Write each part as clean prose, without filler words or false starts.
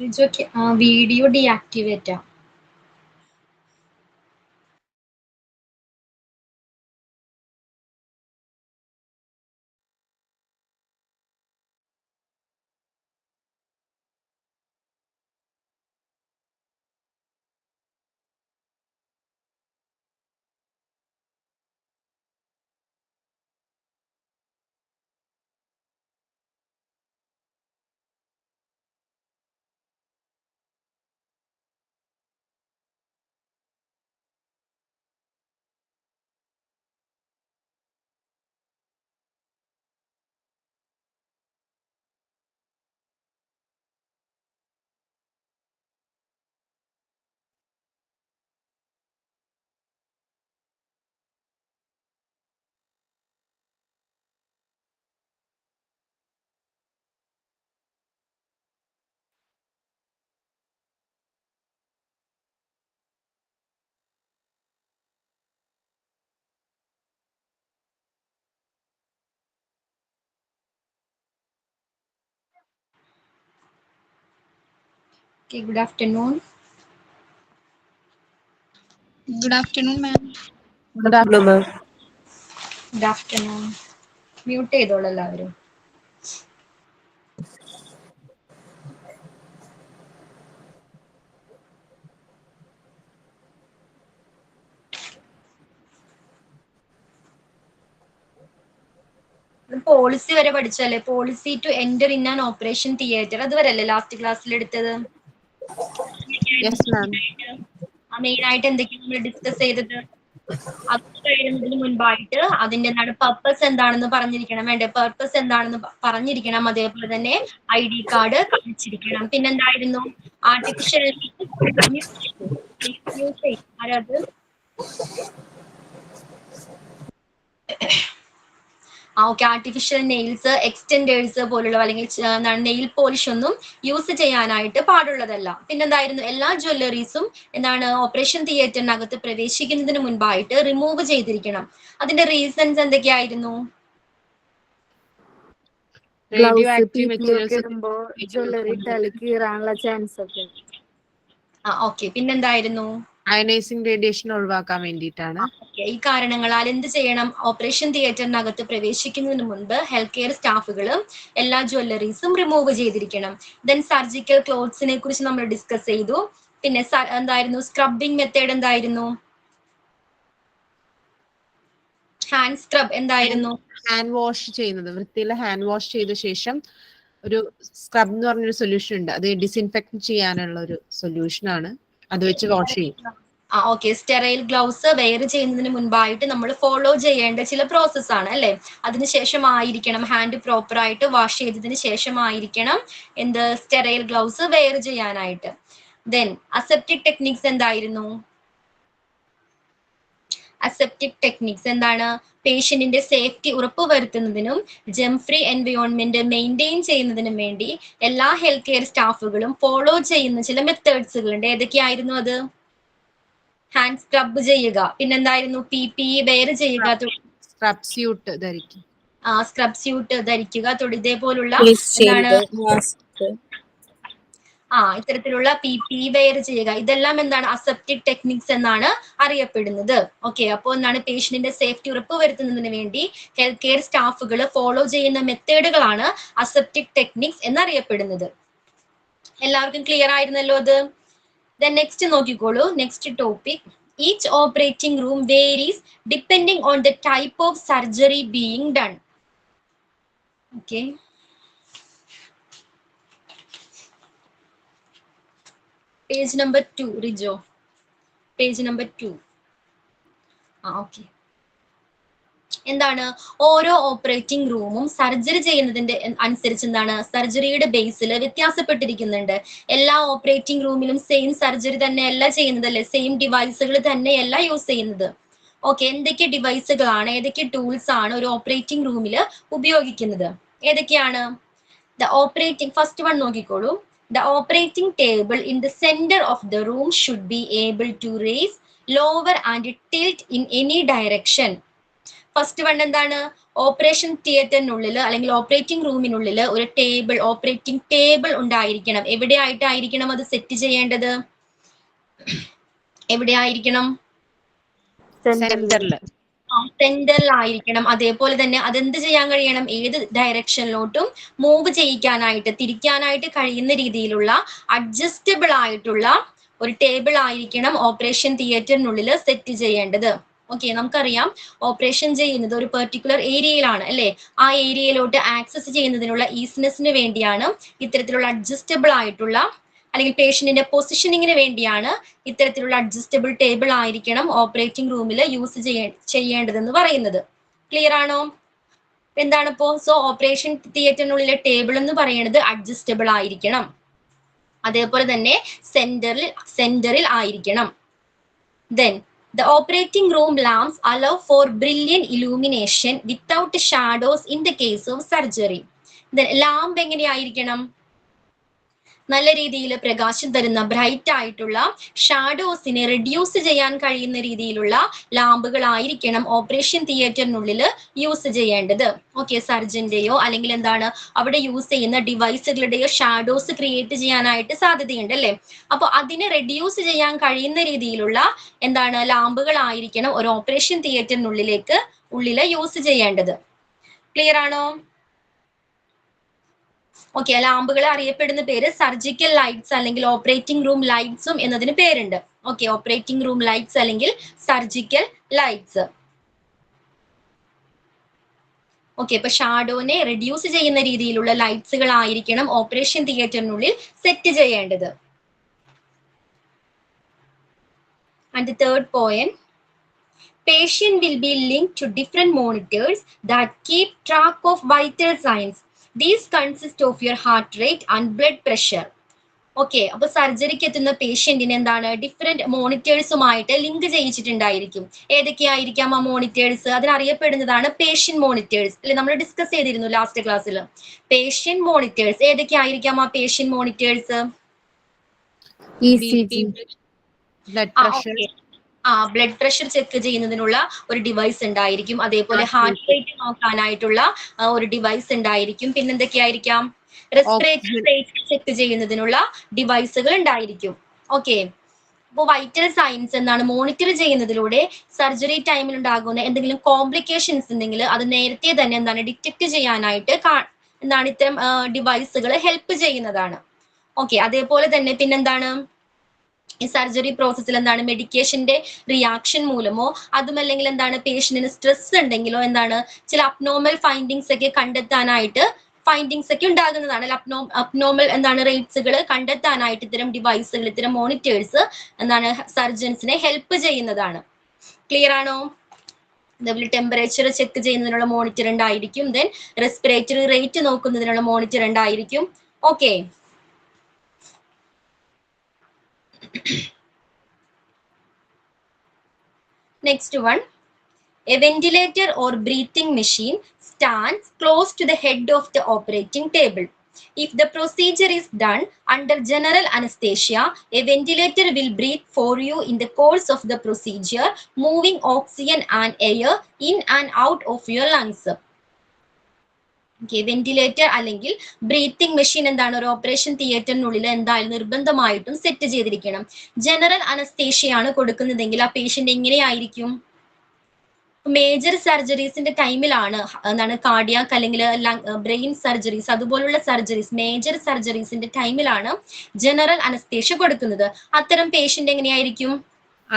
റിജോക്ക് video ഡീആക്ടിവേറ്റാ. Okay, good afternoon. Good afternoon, ma'am. Good afternoon, ma'am. Good afternoon. Mute ചെയ്തോളൂ എല്ലാവരും. Policy വരെ പഠിച്ചല്ലേ? Policy to enter in an operation theatre, അതുവരെ അല്ലേ last ക്ലാസ്സിൽ എടുത്തത്? Yes, ma'am. മെയിൻ ആയിട്ട് എന്തൊക്കെയാണ് നമ്മൾ ഡിസ്കസ് ചെയ്തത്? അത് കഴിയുന്നതിന് മുൻപായിട്ട് അതിന്റെ എന്താണ് പർപ്പസ് എന്താണെന്ന് പറഞ്ഞിരിക്കണം. വേണ്ടേ? പർപ്പസ് എന്താണെന്ന് പറഞ്ഞിരിക്കണം. അതേപോലെ തന്നെ ID കാർഡ് കാണിച്ചിരിക്കണം. പിന്നെന്തായിരുന്നു? ആർട്ടിഫിഷ്യൽ ആരത്? ഓക്കെ. ആർട്ടിഫിഷ്യൽ നെയിൽസ്, എക്സ്റ്റെൻഡേഴ്സ് പോലുള്ള അല്ലെങ്കിൽ എന്താണ് നെയിൽ പോളിഷ് ഒന്നും യൂസ് ചെയ്യാനായിട്ട് പാടുള്ളതല്ല. പിന്നെന്തായിരുന്നു? എല്ലാ ജ്വല്ലറീസും എന്താണ് ഓപ്പറേഷൻ തിയേറ്ററിനകത്ത് പ്രവേശിക്കുന്നതിന് മുൻപായിട്ട് റിമൂവ് ചെയ്തിരിക്കണം. അതിന്റെ റീസൺസ് എന്തൊക്കെയായിരുന്നു? Radioactive materials ഇടുമ്പോ ജ്വല്ലറി ഇട്ടാല് കീറാനുള്ള ചാൻസ് ഒക്കെ. ഓക്കെ. പിന്നെന്തായിരുന്നു? അയനൈസിംഗ് റേഡിയേഷൻ ഒഴിവാക്കാൻ വേണ്ടിയിട്ടാണ്. ഈ കാരണങ്ങളാൽ എന്ത് ചെയ്യണം? ഓപ്പറേഷൻ തിയേറ്ററിനകത്ത് പ്രവേശിക്കുന്നതിന് മുൻപ് ഹെൽത്ത് കെയർ സ്റ്റാഫുകൾ എല്ലാ ജ്വല്ലറീസും റിമൂവ് ചെയ്തിരിക്കണം. ദെൻ സർജിക്കൽ ക്ലോത്ത്സിനെ കുറിച്ച് നമ്മൾ ഡിസ്കസ് ചെയ്തു. പിന്നെ എന്തായിരുന്നു? സ്ക്രബിംഗ് മെത്തേഡ് എന്തായിരുന്നു? ഹാൻഡ് സ്ക്രബ് എന്തായിരുന്നു? ഹാൻഡ് വാഷ് ചെയ്യുന്നത്, വൃത്തിയിൽ ഹാൻഡ് വാഷ് ചെയ്ത ശേഷം ഒരു സ്ക്രബ് എന്ന് പറഞ്ഞൊരു സൊല്യൂഷൻ ഉണ്ട്. അത് ഡിസിൻഫെക്ട് ചെയ്യാനുള്ള ഒരു സൊല്യൂഷൻ ആണ്. അത് വെച്ച് വാഷ് ചെയ്യും. ഓക്കെ. സ്റ്റെറൈൽ ഗ്ലൗസ് വെയർ ചെയ്യുന്നതിന് മുൻപായിട്ട് നമ്മൾ ഫോളോ ചെയ്യേണ്ട ചില പ്രോസസ് ആണ് അല്ലെ? അതിനുശേഷമായിരിക്കണം ഹാൻഡ് പ്രോപ്പർ ആയിട്ട് വാഷ് ചെയ്തതിന് ശേഷമായിരിക്കണം എന്ത് സ്റ്റെറൈൽ ഗ്ലൗസ് വെയർ ചെയ്യാനായിട്ട്. ദെൻ അസെപ്റ്റിക് ടെക്നിക്സ് എന്തായിരുന്നു? അസെപ്റ്റിക് ടെക്നിക്സ് എന്താണ്? പേഷ്യന്റിന്റെ സേഫ്റ്റി ഉറപ്പുവരുത്തുന്നതിനും ജെം ഫ്രീ എൻവയോൺമെന്റ് മെയിൻറ്റെയിൻ ചെയ്യുന്നതിനും വേണ്ടി എല്ലാ ഹെൽത്ത് കെയർ സ്റ്റാഫുകളും ഫോളോ ചെയ്യുന്ന ചില മെത്തേഡ്സുകളുണ്ട്. ഏതൊക്കെയായിരുന്നു അത്? ഹാൻഡ് സ്ക്രബ് ചെയ്യുക, പിന്നെന്തായിരുന്നു? PPE വെയർ ചെയ്യുക, സ്ക്രബ് സ്യൂട്ട് ധരിക്കും. സ്ക്രബ് സ്യൂട്ട് ധരിക്കുക, ഇതേപോലുള്ള എന്താണ് ഇത്തരത്തിലുള്ള PPE വെയർ ചെയ്യുക. ഇതെല്ലാം എന്താണ്? അസെപ്റ്റിക് ടെക്നിക്സ് എന്നാണ് അറിയപ്പെടുന്നത്. ഓക്കെ. അപ്പോൾ എന്താണ്? പേഷ്യന്റിന്റെ സേഫ്റ്റി ഉറപ്പുവരുത്തുന്നതിന് വേണ്ടി ഹെൽത്ത് കെയർ സ്റ്റാഫുകൾ ഫോളോ ചെയ്യുന്ന മെത്തേഡുകളാണ് അസെപ്റ്റിക് ടെക്നിക്സ് എന്നറിയപ്പെടുന്നത്. എല്ലാവർക്കും ക്ലിയർ ആയിരുന്നല്ലോ അത്? Then next നോക്കിക്കോളൂ. Next topic. Each operating room varies depending on the type of surgery being done. Okay. Page number 2, Rijo. Page number 2. Okay. എന്താണ്? ഓരോ ഓപ്പറേറ്റിംഗ് റൂമും സർജറി ചെയ്യുന്നതിന്റെ അനുസരിച്ച് എന്താണ്? സർജറിയുടെ ബേസിൽ വ്യത്യാസപ്പെട്ടിരിക്കുന്നുണ്ട്. എല്ലാ ഓപ്പറേറ്റിംഗ് റൂമിലും സെയിം സർജറി തന്നെയല്ല ചെയ്യുന്നത് അല്ലെ? സെയിം ഡിവൈസുകൾ തന്നെയല്ല യൂസ് ചെയ്യുന്നത്. ഓക്കെ. എന്തൊക്കെ ഡിവൈസുകളാണ്, ഏതൊക്കെ ടൂൾസ് ആണ് ഒരു ഓപ്പറേറ്റിംഗ് റൂമിൽ ഉപയോഗിക്കുന്നത്? ഏതൊക്കെയാണ്? ഫസ്റ്റ് വൺ നോക്കിക്കോളൂ. The operating table in the center of the room should be able to raise, lower and tilt in any direction. First one എന്താണ്? ഓപ്പറേഷൻ തിയേറ്ററിനുള്ളിൽ അല്ലെങ്കിൽ ഓപ്പറേറ്റിംഗ് റൂമിനുള്ളിൽ ഒരു ടേബിൾ, ഓപ്പറേറ്റിംഗ് ടേബിൾ ഉണ്ടായിരിക്കണം. എവിടെയായിട്ടായിരിക്കണം അത് സെറ്റ് ചെയ്യേണ്ടത്? എവിടെയായിരിക്കണം? സെന്ററിൽ. സെന്ററിലായിരിക്കണം. അതേപോലെ തന്നെ അതെന്ത് ചെയ്യാൻ കഴിയണം? ഏത് ഡയറക്ഷനിലോട്ടും മൂവ് ചെയ്യിക്കാനായിട്ട്, തിരിക്കാനായിട്ട് കഴിയുന്ന രീതിയിലുള്ള അഡ്ജസ്റ്റബിൾ ആയിട്ടുള്ള ഒരു ടേബിൾ ആയിരിക്കണം ഓപ്പറേഷൻ തിയേറ്ററിനുള്ളിൽ സെറ്റ് ചെയ്യേണ്ടത്. ഓക്കെ, നമുക്കറിയാം ഓപ്പറേഷൻ ചെയ്യുന്നത് ഒരു പെർട്ടിക്കുലർ ഏരിയയിലാണ് അല്ലെ. ആ ഏരിയയിലോട്ട് ആക്സസ് ചെയ്യുന്നതിനുള്ള ഈസിനെസ്സിന് വേണ്ടിയാണ് ഇത്തരത്തിലുള്ള അഡ്ജസ്റ്റബിൾ ആയിട്ടുള്ള അല്ലെങ്കിൽ പേഷ്യന്റിന്റെ പൊസിഷനിങ്ങിന് വേണ്ടിയാണ് ഇത്തരത്തിലുള്ള അഡ്ജസ്റ്റബിൾ ടേബിൾ ആയിരിക്കണം ഓപ്പറേറ്റിംഗ് റൂമിൽ യൂസ് ചെയ്യേണ്ടതെന്ന് പറയുന്നത്. ക്ലിയർ ആണോ? എന്താണ് ഇപ്പോ? സോ ഓപ്പറേഷൻ തിയേറ്ററിനുള്ളിലെ ടേബിൾ എന്ന് പറയുന്നത് അഡ്ജസ്റ്റബിൾ ആയിരിക്കണം. അതേപോലെ തന്നെ സെന്ററിൽ ആയിരിക്കണം. Then the operating room lamps allow for brilliant illumination without shadows in the case of surgery. Then lamp എങ്ങനെയായിരിക്കണം? നല്ല രീതിയിൽ പ്രകാശം തരുന്ന ബ്രൈറ്റ് ആയിട്ടുള്ള ഷാഡോസിനെ റെഡ്യൂസ് ചെയ്യാൻ കഴിയുന്ന രീതിയിലുള്ള ലാമ്പുകളായിരിക്കണം ഓപ്പറേഷൻ തിയേറ്ററിനുള്ളിൽ യൂസ് ചെയ്യേണ്ടത്. ഓക്കെ, സർജന്റെയോ അല്ലെങ്കിൽ എന്താണ് അവിടെ യൂസ് ചെയ്യുന്ന ഡിവൈസുകളുടെയോ ഷാഡോസ് ക്രിയേറ്റ് ചെയ്യാനായിട്ട് സാധ്യതയുണ്ട് അല്ലെ. അപ്പൊ അതിനെ റെഡ്യൂസ് ചെയ്യാൻ കഴിയുന്ന രീതിയിലുള്ള എന്താണ് ലാമ്പുകളായിരിക്കണം ഒരു ഓപ്പറേഷൻ തിയേറ്ററിനുള്ളിൽ യൂസ് ചെയ്യേണ്ടത്. ക്ലിയർ ആണോ? ഓക്കെ, ലാമ്പുകളെ അറിയപ്പെടുന്ന പേര് സർജിക്കൽ ലൈറ്റ്സ് അല്ലെങ്കിൽ ഓപ്പറേറ്റിംഗ് റൂം ലൈറ്റ്സും എന്നതിന് പേരുണ്ട്. ഓക്കെ, ഓപ്പറേറ്റിംഗ് റൂം ലൈറ്റ്സ് അല്ലെങ്കിൽ സർജിക്കൽ ലൈറ്റ്സ്. ഓക്കെ, ഇപ്പൊ ഷാഡോനെ റെഡ്യൂസ് ചെയ്യുന്ന രീതിയിലുള്ള ലൈറ്റ്സുകൾ ആയിരിക്കണം ഓപ്പറേഷൻ തിയേറ്ററിനുള്ളിൽ സെറ്റ് ചെയ്യേണ്ടത്. And the third point, patient will be linked to different monitors that keep track of vital signs. These consist of your heart rate and blood pressure. Okay, അപ്പൊ സർജറിക്ക് എത്തുന്ന പേഷ്യന്റിന് എന്താണ് different മോണിറ്റേഴ്സുമായിട്ട് link ചെയ്യിച്ചിട്ടുണ്ടായിരിക്കും. ഏതൊക്കെയായിരിക്കാം ആ monitors? അതിനറിയപ്പെടുന്നതാണ് patient monitors അല്ലെ. നമ്മൾ discuss ചെയ്തിരുന്നു last ക്ലാസ്സിൽ. Patient monitors ഏതൊക്കെയായിരിക്കാം ആ patient monitors? ECG, blood pressure, blood pressure check ചെയ്യുന്നതിനുള്ള ഒരു ഡിവൈസ് ഉണ്ടായിരിക്കും. അതേപോലെ ഹാർട്ട് റേറ്റ് നോക്കാനായിട്ടുള്ള ഒരു ഡിവൈസ് ഉണ്ടായിരിക്കും. പിന്നെന്തൊക്കെയായിരിക്കാം? റെസ്പിറേറ്ററി റേറ്റ് ചെക്ക് ചെയ്യുന്നതിനുള്ള ഡിവൈസുകൾ ഉണ്ടായിരിക്കും. ഓക്കെ, അപ്പോൾ വൈറ്റൽ സൈൻസ് എന്താണ് മോണിറ്റർ ചെയ്യുന്നതിലൂടെ സർജറി ടൈമിൽ ഉണ്ടാകുന്ന എന്തെങ്കിലും കോംപ്ലിക്കേഷൻസ് ഉണ്ടെങ്കിൽ അത് നേരത്തെ തന്നെ എന്താണ് ഡിറ്റക്ട് ചെയ്യാനായിട്ട് എന്താണ് ഇത്തരം ഡിവൈസുകൾ ഹെൽപ്പ് ചെയ്യുന്നതാണ്. ഓക്കെ, അതേപോലെ തന്നെ പിന്നെന്താണ് ഈ സർജറി പ്രോസസ്സിൽ എന്താണ് മെഡിക്കേഷന്റെ റിയാക്ഷൻ മൂലമോ അതുമല്ലെങ്കിൽ എന്താണ് പേഷ്യന്റിന് സ്ട്രെസ് ഉണ്ടെങ്കിലോ എന്താണ് ചില അബ്നോർമൽ ഫൈൻഡിങ്സ് ഒക്കെ കണ്ടെത്താനായിട്ട് ഉണ്ടാകുന്നതാണ്. അബ്നോർമൽ എന്താണ് റേറ്റ്സുകൾ കണ്ടെത്താനായിട്ട് ഇത്തരം ഡിവൈസുകൾ, ഇത്തരം മോണിറ്റേഴ്സ് എന്താണ് സർജൻസിനെ ഹെൽപ്പ് ചെയ്യുന്നതാണ്. ക്ലിയർ ആണോ? അതേപോലെ ടെമ്പറേച്ചർ ചെക്ക് ചെയ്യുന്നതിനുള്ള മോണിറ്റർ ഉണ്ടായിരിക്കും. ദെൻ റെസ്പിറേറ്ററി റേറ്റ് നോക്കുന്നതിനുള്ള മോണിറ്റർ ഉണ്ടായിരിക്കും. Okay, next one, a ventilator or breathing machine stands close to the head of the operating table. If the procedure is done under general anesthesia, a ventilator will breathe for you in the course of the procedure, moving oxygen and air in and out of your lungs. Ventilator അല്ലെങ്കിൽ breathing machine എന്താണ് ഒരു operation തിയേറ്ററിനുള്ളിൽ എന്തായാലും നിർബന്ധമായിട്ടും set ചെയ്തിരിക്കണം. General അനസ്തേഷ്യയാണ് കൊടുക്കുന്നതെങ്കിൽ ആ patient എങ്ങനെയായിരിക്കും? Major സർജറീസിന്റെ ടൈമിലാണ് എന്താണ് കാർഡിയാക് അല്ലെങ്കിൽ ബ്രെയിൻ സർജറീസ് അതുപോലുള്ള സർജറീസ്, മേജർ സർജറീസിന്റെ ടൈമിലാണ് ജനറൽ അനസ്തേഷ്യ കൊടുക്കുന്നത്. അത്തരം പേഷ്യന്റ് എങ്ങനെയായിരിക്കും?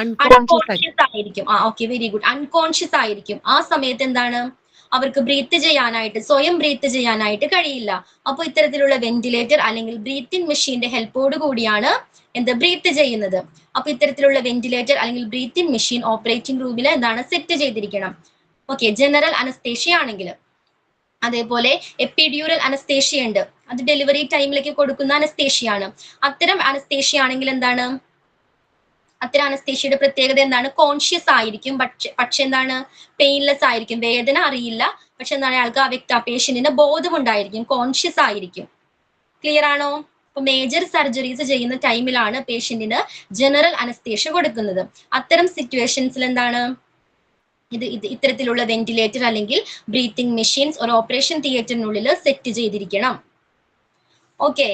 അൺകോൺഷ്യസ് ആയിരിക്കും. Okay, very good. അൺകോൺഷ്യസ് ആയിരിക്കും. ആ സമയത്ത് എന്താണ് അവർക്ക് സ്വയം ബ്രീത്ത് ചെയ്യാനായിട്ട് കഴിയില്ല. അപ്പോൾ ഇത്തരത്തിലുള്ള വെന്റിലേറ്റർ അല്ലെങ്കിൽ ബ്രീത്തിങ് മെഷീന്റെ ഹെൽപ്പോട് കൂടിയാണ് ബ്രീത്ത് ചെയ്യുന്നത്. അപ്പൊ ഇത്തരത്തിലുള്ള വെന്റിലേറ്റർ അല്ലെങ്കിൽ ബ്രീത്തിങ് മെഷീൻ ഓപ്പറേറ്റിംഗ് റൂമിൽ എന്താണ് സെറ്റ് ചെയ്തിരിക്കണം. ഓക്കെ, ജനറൽ അനസ്തേഷ്യ ആണെങ്കിൽ. അതേപോലെ എപ്പിഡ്യൂറൽ അനസ്തേഷ്യ ഉണ്ട്, അത് ഡെലിവറി ടൈമിലേക്ക് കൊടുക്കുന്ന അനസ്തേഷ്യയാണ്. അത്തരം അനസ്തേഷ്യ ആണെങ്കിൽ എന്താണ് അത്തരം അനസ്തേഷ്യയുടെ പ്രത്യേകത എന്താണ്? കോൺഷ്യസ് ആയിരിക്കും, പക്ഷെ എന്താണ് പെയിൻലെസ് ആയിരിക്കും. വേദന അറിയില്ല, പക്ഷെ എന്താണ് അയാൾക്ക് ആ പേഷ്യന്റിന് ബോധമുണ്ടായിരിക്കും, കോൺഷ്യസ് ആയിരിക്കും. ക്ലിയർ ആണോ? അപ്പൊ മേജർ സർജറീസ് ചെയ്യുന്ന ടൈമിലാണ് പേഷ്യന്റിന് ജനറൽ അനസ്തേഷ്യ കൊടുക്കുന്നത്. അത്തരം സിറ്റുവേഷൻസിൽ എന്താണ് ഇത്തരത്തിലുള്ള വെന്റിലേറ്റർ അല്ലെങ്കിൽ ബ്രീത്തിങ് മെഷീൻസ് ഒരു ഓപ്പറേഷൻ തിയേറ്ററിനുള്ളിൽ സെറ്റ് ചെയ്തിരിക്കണം. Okay,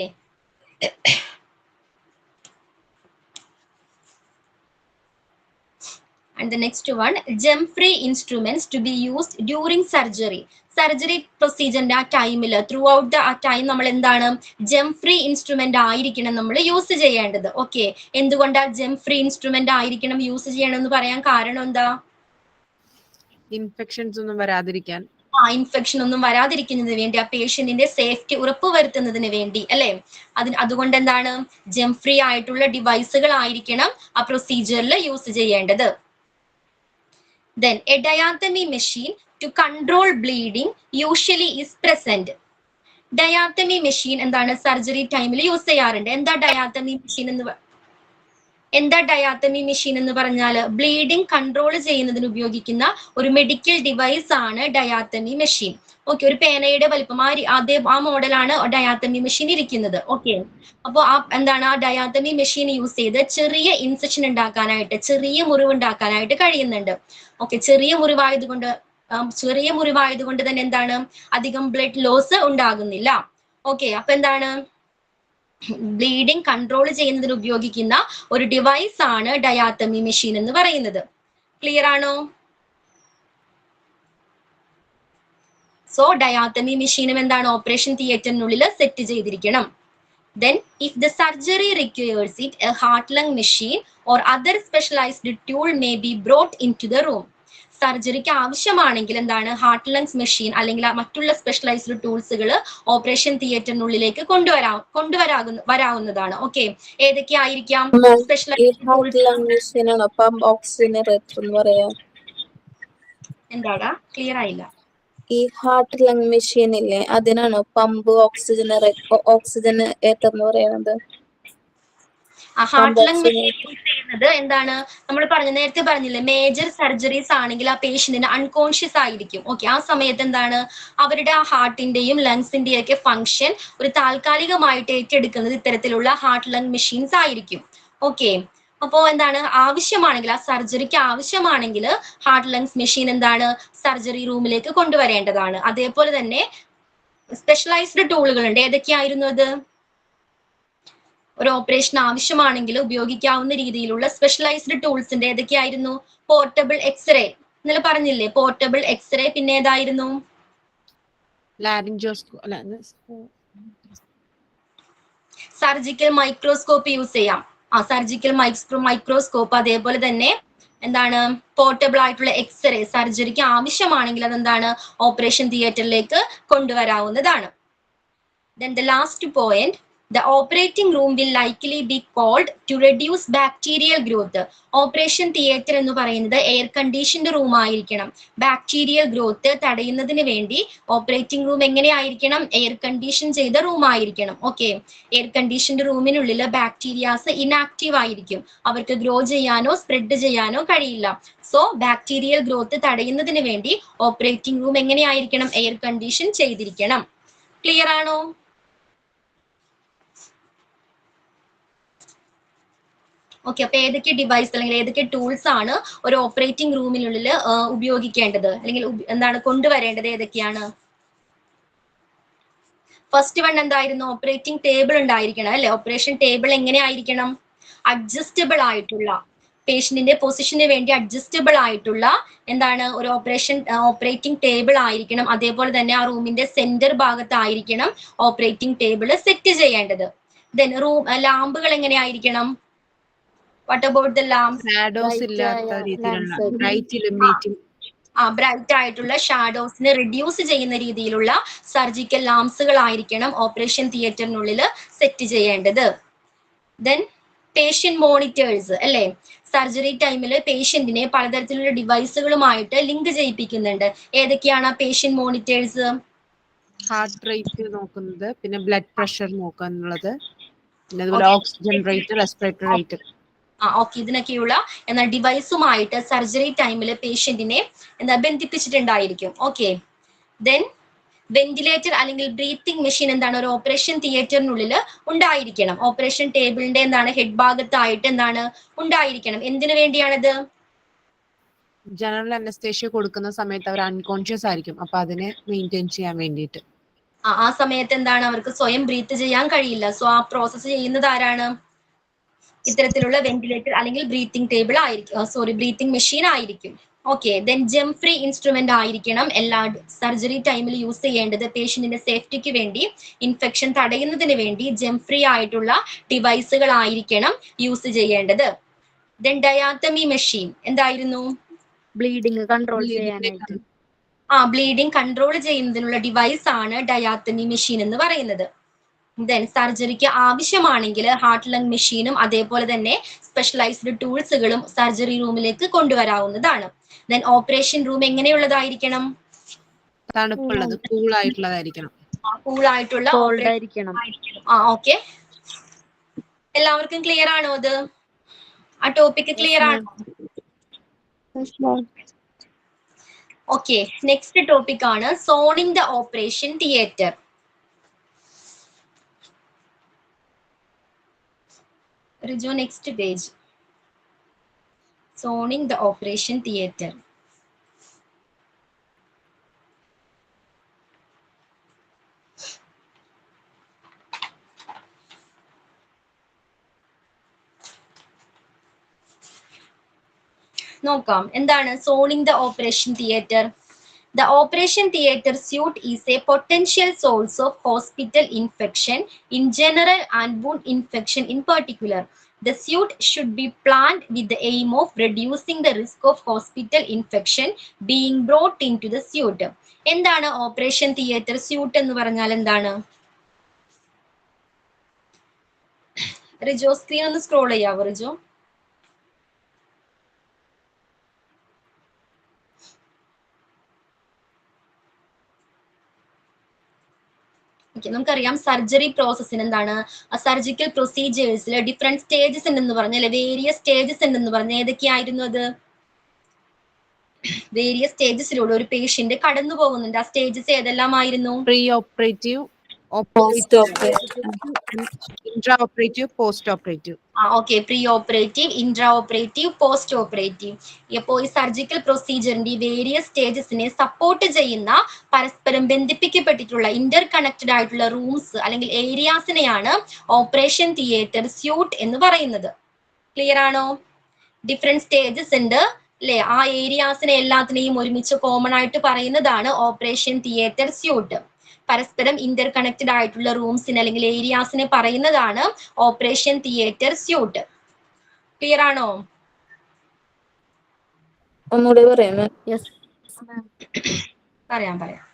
and the next one, germ-free instruments to be used during surgery. Surgery പ്രൊസീജിയറിന്റെ ആ ടൈമിൽ ത്രൂ ഔട്ട് ദ ആ ടൈം നമ്മൾ എന്താണ് ജെം ഫ്രീ ഇൻസ്ട്രുമെന്റ് ആയിരിക്കണം നമ്മൾ യൂസ് ചെയ്യേണ്ടത്. ഓക്കെ, എന്തുകൊണ്ടാ ജെം ഫ്രീ ഇൻസ്ട്രുമെന്റ് ആയിരിക്കണം യൂസ് ചെയ്യണം എന്ന് പറയാൻ കാരണം എന്താ? ഇൻഫെക്ഷൻസ് ഒന്നും വരാതിരിക്കാൻ. ഇൻഫെക്ഷൻ ഒന്നും വരാതിരിക്കുന്നതിന് വേണ്ടി, ആ പേഷ്യന്റിന്റെ സേഫ്റ്റി ഉറപ്പുവരുത്തുന്നതിന് വേണ്ടി അല്ലെ. അതുകൊണ്ട് എന്താണ് ജെം ഫ്രീ ആയിട്ടുള്ള ഡിവൈസുകൾ ആയിരിക്കണം ആ പ്രൊസീജിയറിൽ യൂസ് ചെയ്യേണ്ടത്. Then a diathermy machine to control bleeding usually is present. Diathermy machine എന്താണ് സർജറി ടൈമിൽ യൂസ് ചെയ്യാറുണ്ട്. എന്താ ഡയാത്തമി മെഷീൻ എന്ന് പറഞ്ഞാൽ ബ്ലീഡിംഗ് കൺട്രോൾ ചെയ്യുന്നതിന് ഉപയോഗിക്കുന്ന ഒരു മെഡിക്കൽ ഡിവൈസ് ആണ് ഡയാത്തമി മെഷീൻ. ഓക്കെ, ഒരു പേനയുടെ വലിപ്പം ആ മോഡലാണ് ഡയാത്തമി മെഷീൻ ഇരിക്കുന്നത്. ഓക്കെ, അപ്പോൾ എന്താണ് ആ ഡയാത്തമി മെഷീൻ യൂസ് ചെയ്ത് ചെറിയ ഇൻസെക്ഷൻ ഉണ്ടാക്കാനായിട്ട്, ചെറിയ മുറിവ് ഉണ്ടാക്കാനായിട്ട് കഴിയുന്നുണ്ട്. ഓക്കെ, ചെറിയ മുറിവായതുകൊണ്ട് തന്നെ എന്താണ് അധികം ബ്ലഡ് ലോസ് ഉണ്ടാകുന്നില്ല. ഓക്കെ, അപ്പൊ എന്താണ് ബ്ലീഡിംഗ് കൺട്രോൾ ചെയ്യുന്നതിന് ഉപയോഗിക്കുന്ന ഒരു ഡിവൈസ് ആണ് ഡയാത്തമി മെഷീൻ എന്ന് പറയുന്നത്. ക്ലിയർ ആണോ? സോ ഡയാത്തമി മെഷീനും എന്താണ് ഓപ്പറേഷൻ തിയേറ്ററിനുള്ളിൽ സെറ്റ് ചെയ്തിരിക്കണം. Then if the surgery requires it, a heart-lung machine or other specialized tool may be brought into the room. സർജറിക്ക് ആവശ്യമാണെങ്കിൽ എന്താണ് ഹാർട്ട് ലങ്സ് മെഷീൻ അല്ലെങ്കിൽ മറ്റുള്ള സ്പെഷ്യലൈസ്ഡ് ടൂൾസുകൾ ഓപ്പറേഷൻ തിയേറ്ററിനുള്ളിലേക്ക് വരാവുന്നതാണ്. ഓക്കെ, ഏതൊക്കെയായിരിക്കാം എന്താടാ ക്ലിയർ ആയില്ല? ഈ ഹാർട്ട് ലങ് മെഷീൻ ഇല്ലേ, അതിനാണോ പമ്പ് ഓക്സിജനേറ്റർ എന്ന് പറയുന്നത്? ഹാർട്ട് ലങ് ചെയ്യുന്നത് എന്താണ് നമ്മൾ നേരത്തെ പറഞ്ഞില്ലേ, മേജർ സർജറീസ് ആണെങ്കിൽ ആ പേഷ്യന്റിന് അൺകോൺഷ്യസ് ആയിരിക്കും. ഓക്കെ, ആ സമയത്ത് എന്താണ് അവരുടെ ആ ഹാർട്ടിന്റെയും ലങ്സിന്റെയും ഒക്കെ ഫംഗ്ഷൻ ഒരു താൽക്കാലികമായിട്ട് ഏറ്റെടുക്കുന്നത് ഇത്തരത്തിലുള്ള ഹാർട്ട് ലങ് മെഷീൻസ് ആയിരിക്കും. ഓക്കെ, അപ്പോ എന്താണ് ആവശ്യമാണെങ്കിൽ ആ സർജറിക്ക് ആവശ്യമാണെങ്കിൽ ഹാർട്ട് ലങ്സ് മെഷീൻ എന്താണ് സർജറി റൂമിലേക്ക് കൊണ്ടുവരേണ്ടതാണ്. അതേപോലെ തന്നെ സ്പെഷ്യലൈസ്ഡ് ടൂളുകൾ ഉണ്ട്. ഏതൊക്കെയായിരുന്നു അത്? ഒരു ഓപ്പറേഷൻ ആവശ്യമാണെങ്കിൽ ഉപയോഗിക്കാവുന്ന രീതിയിലുള്ള സ്പെഷ്യലൈസ്ഡ് ടൂൾസിന്റെ ഏതൊക്കെയായിരുന്നു? പോർട്ടബിൾ എക്സ്റേ ഇന്നലെ പറഞ്ഞില്ലേ, പോർട്ടബിൾ എക്സ്റേ. പിന്നെ ഏതായിരുന്നു? സർജിക്കൽ മൈക്രോസ്കോപ്പ് യൂസ് ചെയ്യാം. Surgical microscope. അതേപോലെ തന്നെ എന്താണ് പോർട്ടബിൾ ആയിട്ടുള്ള എക്സ്റേ സർജറിക്ക് ആവശ്യമാണെങ്കിൽ അതെന്താണ് ഓപ്പറേഷൻ തിയേറ്ററിലേക്ക് കൊണ്ടുവരാവുന്നതാണ്. Then the last point, the operating room will likely be called to reduce bacterial growth. Operation theatre എന്ന് പറയുന്നത് എയർ കണ്ടീഷൻഡ് റൂം ആയിരിക്കണം. ബാക്ടീരിയൽ ഗ്രോത്ത് തടയുന്നതിന് വേണ്ടി ഓപ്പറേറ്റിംഗ് റൂം എങ്ങനെയായിരിക്കണം? എയർ കണ്ടീഷൻ ചെയ്ത റൂം ആയിരിക്കണം. ഓക്കെ, എയർ കണ്ടീഷൻഡ് റൂമിനുള്ളിൽ ബാക്ടീരിയാസ് ഇനാക്റ്റീവ് ആയിരിക്കും. അവർക്ക് ഗ്രോ ചെയ്യാനോ സ്പ്രെഡ് ചെയ്യാനോ കഴിയില്ല. സോ ബാക്ടീരിയൽ ഗ്രോത്ത് തടയുന്നതിന് വേണ്ടി ഓപ്പറേറ്റിംഗ് റൂം എങ്ങനെയായിരിക്കണം? എയർ കണ്ടീഷൻ ചെയ്തിരിക്കണം. ക്ലിയർ ആണോ? ഓക്കെ, അപ്പൊ ഏതൊക്കെ ഡിവൈസ് അല്ലെങ്കിൽ ഏതൊക്കെ ടൂൾസ് ആണ് ഒരു ഓപ്പറേറ്റിംഗ് റൂമിനുള്ളിൽ ഉപയോഗിക്കേണ്ടത് അല്ലെങ്കിൽ എന്താണ് കൊണ്ടുവരേണ്ടത്? ഏതൊക്കെയാണ്? ഫസ്റ്റ് വൺ എന്തായിരുന്നു? ഓപ്പറേറ്റിംഗ് ടേബിൾ ഉണ്ടായിരിക്കണം അല്ലെ. ഓപ്പറേഷൻ ടേബിൾ എങ്ങനെയായിരിക്കണം? അഡ്ജസ്റ്റബിൾ ആയിട്ടുള്ള, പേഷ്യന്റിന്റെ പൊസിഷന് വേണ്ടി അഡ്ജസ്റ്റബിൾ ആയിട്ടുള്ള എന്താണ് ഒരു ഓപ്പറേറ്റിംഗ് ടേബിൾ ആയിരിക്കണം. അതേപോലെ തന്നെ ആ റൂമിന്റെ സെന്റർ ഭാഗത്തായിരിക്കണം ഓപ്പറേറ്റിംഗ് ടേബിൾ സെറ്റ് ചെയ്യേണ്ടത്. ദെൻ ലാമ്പുകൾ എങ്ങനെയായിരിക്കണം? What about the lamps? Bright ആയിട്ടുള്ള ഷാഡോസിനെ റിഡ്യൂസ് ചെയ്യുന്ന രീതിയിലുള്ള സർജിക്കൽ ലാംപ്സുകൾ ആയിരിക്കണം ഓപ്പറേഷൻ തിയേറ്ററിനുള്ളിൽ സെറ്റ് ചെയ്യേണ്ടത്. ദെൻ പേഷ്യന്റ് മോണിറ്റേഴ്സ് അല്ലെ. സർജറി ടൈമിൽ പേഷ്യന്റിനെ പലതരത്തിലുള്ള ഡിവൈസുകളുമായിട്ട് ലിങ്ക് ചെയ്യിപ്പിക്കുന്നുണ്ട്. ഏതൊക്കെയാണ് പേഷ്യന്റ് മോണിറ്റേഴ്സ്? ഹാർട്ട് റേറ്റ് നോക്കുന്നത്, പിന്നെ ബ്ലഡ് പ്രഷർ നോക്കാനുള്ളത്, പിന്നെ അതുപോലെ oxygen rate, respiratory rate. Okay, ഇതിനൊക്കെയുള്ള എന്നാൽ ഡിവൈസുമായിട്ട് സർജറി ടൈമിൽ പേഷ്യന്റിനെ ബന്ധിപ്പിച്ചിട്ടുണ്ടായിരിക്കും. ഓക്കെ, ദെൻ വെന്റിലേറ്റർ അല്ലെങ്കിൽ ബ്രീത്തിങ് മെഷീൻ എന്താണ് ഒരു ഓപ്പറേഷൻ തിയേറ്ററിനുള്ളിൽ ഉണ്ടായിരിക്കണം. ഓപ്പറേഷൻ ടേബിളിന്റെ ഹെഡ് ഭാഗത്തായിട്ട് ഉണ്ടായിരിക്കണം. എന്തിനു വേണ്ടിയാണിത്? ജനറൽ അനസ്തേഷ്യ കൊടുക്കുന്ന സമയത്ത് അവർ അൺകോൺഷ്യസ് ആയിരിക്കും. അപ്പൊ അതിനെ മെയിൻറ്റെയിൻ ചെയ്യാൻ വേണ്ടിയിട്ട് ആ സമയത്ത് എന്താണ്, അവർക്ക് സ്വയം ബ്രീത്ത് ചെയ്യാൻ കഴിയില്ല. സോ ആ പ്രോസസ്സ് ചെയ്യുന്നത് ആരാണ്? ഇത്തരത്തിലുള്ള വെന്റിലേറ്റർ അല്ലെങ്കിൽ ബ്രീത്തിങ് ടേബിൾ ആയിരിക്കും, ബ്രീത്തിങ് മെഷീൻ ആയിരിക്കും. Okay, then germ free instrument ആയിരിക്കണം എല്ലാ സർജറി ടൈമിൽ യൂസ് ചെയ്യേണ്ടത്. പേഷ്യന്റിന്റെ സേഫ്റ്റിക്ക് വേണ്ടി, ഇൻഫെക്ഷൻ തടയുന്നതിന് വേണ്ടി ജെം ഫ്രീ ആയിട്ടുള്ള ഡിവൈസുകൾ ആയിരിക്കണം യൂസ് ചെയ്യേണ്ടത്. ദെൻ ഡയാറ്റമി മെഷീൻ എന്തായിരുന്നു? ബ്ലീഡിങ് കൺട്രോൾ ചെയ്യാനായിട്ട്. ബ്ലീഡിങ് കൺട്രോൾ ചെയ്യുന്നതിനുള്ള ഡിവൈസ് ആണ് ഡയാറ്റമി മെഷീൻ എന്ന് പറയുന്നത്. ദെൻ സർജറിക്ക് ആവശ്യമാണെങ്കിൽ ഹാർട്ട് ലങ് മെഷീനും അതേപോലെ തന്നെ സ്പെഷ്യലൈസ്ഡ് ടൂൾസുകളും സർജറി റൂമിലേക്ക് കൊണ്ടുവരാവുന്നതാണ്. ദെൻ ഓപ്പറേഷൻ റൂം എങ്ങനെയുള്ളതായിരിക്കണം? തണുപ്പുള്ളത്, കൂളായിട്ടുള്ളതായിരിക്കണം. കൂളായിട്ടുള്ള ഓക്കെ, എല്ലാവർക്കും ക്ലിയർ ആണോ? അത് ആ ടോപ്പിക് ക്ലിയർ ആണോ? ഓക്കെ, നെക്സ്റ്റ് ടോപ്പിക് ആണ് zoning the operation theatre. Rijo, next page. Zoning the operation theatre. നോക്കാം എന്താണ് zoning the operation theatre. The operation theatre suite is a potential source of hospital infection in general and wound infection in particular. The suite should be planned with the aim of reducing the risk of hospital infection being brought into the suite. എന്താണ് operation theatre suite എന്ന് പറഞ്ഞാൽ എന്താണ്? Rijo screen ഒന്ന് scroll ചെയ്യാവോ Rijo? നമുക്കറിയാം surgery പ്രോസസ്സിന് എന്താണ്, surgical പ്രൊസീജിയേഴ്സിൽ different stages ഉണ്ടെന്ന് പറഞ്ഞാൽ, various stages ഉണ്ടെന്ന് പറഞ്ഞാൽ ഏതൊക്കെയായിരുന്നു അത്? വേരിയസ് സ്റ്റേജസിലൂടെ ഒരു പേഷ്യന്റ് കടന്നു പോകുന്നുണ്ട്. ആ സ്റ്റേജസ് ഏതെല്ലാമായിരുന്നു? Pre operative, intra operative, post operative. Okay, pre operative, intra operative, post operative. അപ്പോൾ ഈ സർജിക്കൽ പ്രൊസീജിയറിന്റെ ഈ വേരിയസ് സ്റ്റേജസിനെ സപ്പോർട്ട് ചെയ്യുന്ന പരസ്പരം ബന്ധിപ്പിക്കപ്പെട്ടിട്ടുള്ള ഇന്റർ കണക്റ്റഡ് ആയിട്ടുള്ള റൂംസ് അല്ലെങ്കിൽ ഏരിയാസിനെയാണ് ഓപ്പറേഷൻ തിയേറ്റർ സ്യൂട്ട് എന്ന് പറയുന്നത്. ക്ലിയർ ആണോ? ഡിഫറെന്റ് സ്റ്റേജസ് ഉണ്ട് അല്ലെ? ആ ഏരിയാസിനെ എല്ലാത്തിനെയും ഒരുമിച്ച് കോമൺ ആയിട്ട് പറയുന്നതാണ് ഓപ്പറേഷൻ തിയേറ്റർ സ്യൂട്ട്. പരസ്പരം ഇന്റർ കണക്റ്റഡ് ആയിട്ടുള്ള റൂംസിന് അല്ലെങ്കിൽ ഏരിയാസിനെ പറയുന്നതാണ് ഓപ്പറേഷൻ തിയേറ്റർ സ്യൂട്ട്. ക്ലിയർ ആണോ? ഒന്നുകൂടി പറയാമോ? പറയാം.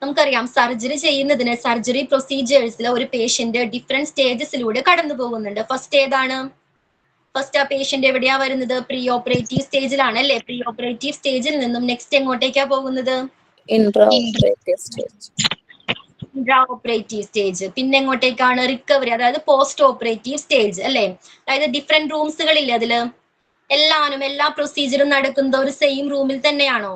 നമുക്കറിയാം സർജറി ചെയ്യുന്നതിന് സർജറി പ്രൊസീജിയേഴ്സിൽ ഒരു പേഷ്യന്റ് ഡിഫറെന്റ് സ്റ്റേജസിലൂടെ കടന്നു പോകുന്നുണ്ട്. ഫസ്റ്റ് ഏതാണ്? ഫസ്റ്റ് ആ പേഷ്യന്റ് എവിടെയാ വരുന്നത്? പ്രീ ഓപ്പറേറ്റീവ് സ്റ്റേജിലാണ് അല്ലെ? പ്രീ ഓപ്പറേറ്റീവ് സ്റ്റേജിൽ നിന്നും നെക്സ്റ്റ് എങ്ങോട്ടേക്കാ പോകുന്നത്? Intra operative stage. പിന്നെ എങ്ങോട്ടേക്കാണ്? റിക്കവറി, അതായത് പോസ്റ്റ് ഓപ്പറേറ്റീവ് സ്റ്റേജ് അല്ലെ? അതായത് ഡിഫറെന്റ് റൂംസുകളില്ലേ അതില്? എല്ലാ പ്രൊസീജിയറും നടക്കുന്നത് ഒരു സെയിം റൂമിൽ തന്നെയാണോ?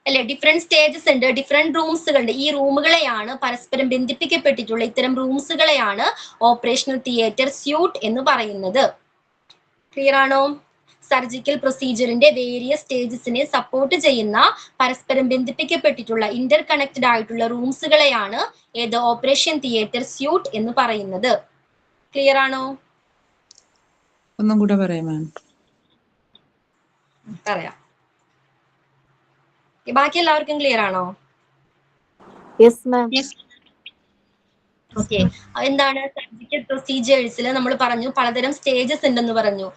അല്ലെ? ഡിഫറെന്റ് സ്റ്റേജസ് ഉണ്ട്, ഡിഫറെന്റ് റൂംസുകളുണ്ട്. ഈ റൂമുകളെയാണ് പരസ്പരം ബന്ധിപ്പിക്കപ്പെട്ടിട്ടുള്ള ഇത്തരം റൂംസുകളെയാണ് ഓപ്പറേഷണൽ തിയേറ്റർ സ്യൂട്ട് എന്ന് പറയുന്നത്. ക്ലിയർ ആണോ? സർജിക്കൽ പ്രൊസീജിയറിന്റെ വേരിയസ് സ്റ്റേജസിനെ സപ്പോർട്ട് ചെയ്യുന്ന പരസ്പരം ബന്ധിപ്പിക്കപ്പെട്ടിട്ടുള്ള ഇന്റർ കണക്റ്റഡ് ആയിട്ടുള്ള റൂംസുകളെയാണ് ഏത് ഓപ്പറേഷൻ തിയേറ്റർ സ്യൂട്ട് എന്ന് പറയുന്നത്. ക്ലിയർ ആണോ? ഒന്നും കൂടെ പറയാം. പറയാം. ബാക്കി എല്ലാവർക്കും ക്ലിയർ ആണോ? ഓക്കെ, എന്താണ് സർജിക്കൽ പ്രൊസീജിയേഴ്സിൽ നമ്മൾ പറഞ്ഞു പലതരം സ്റ്റേജസ് ഉണ്ടെന്ന് പറഞ്ഞു.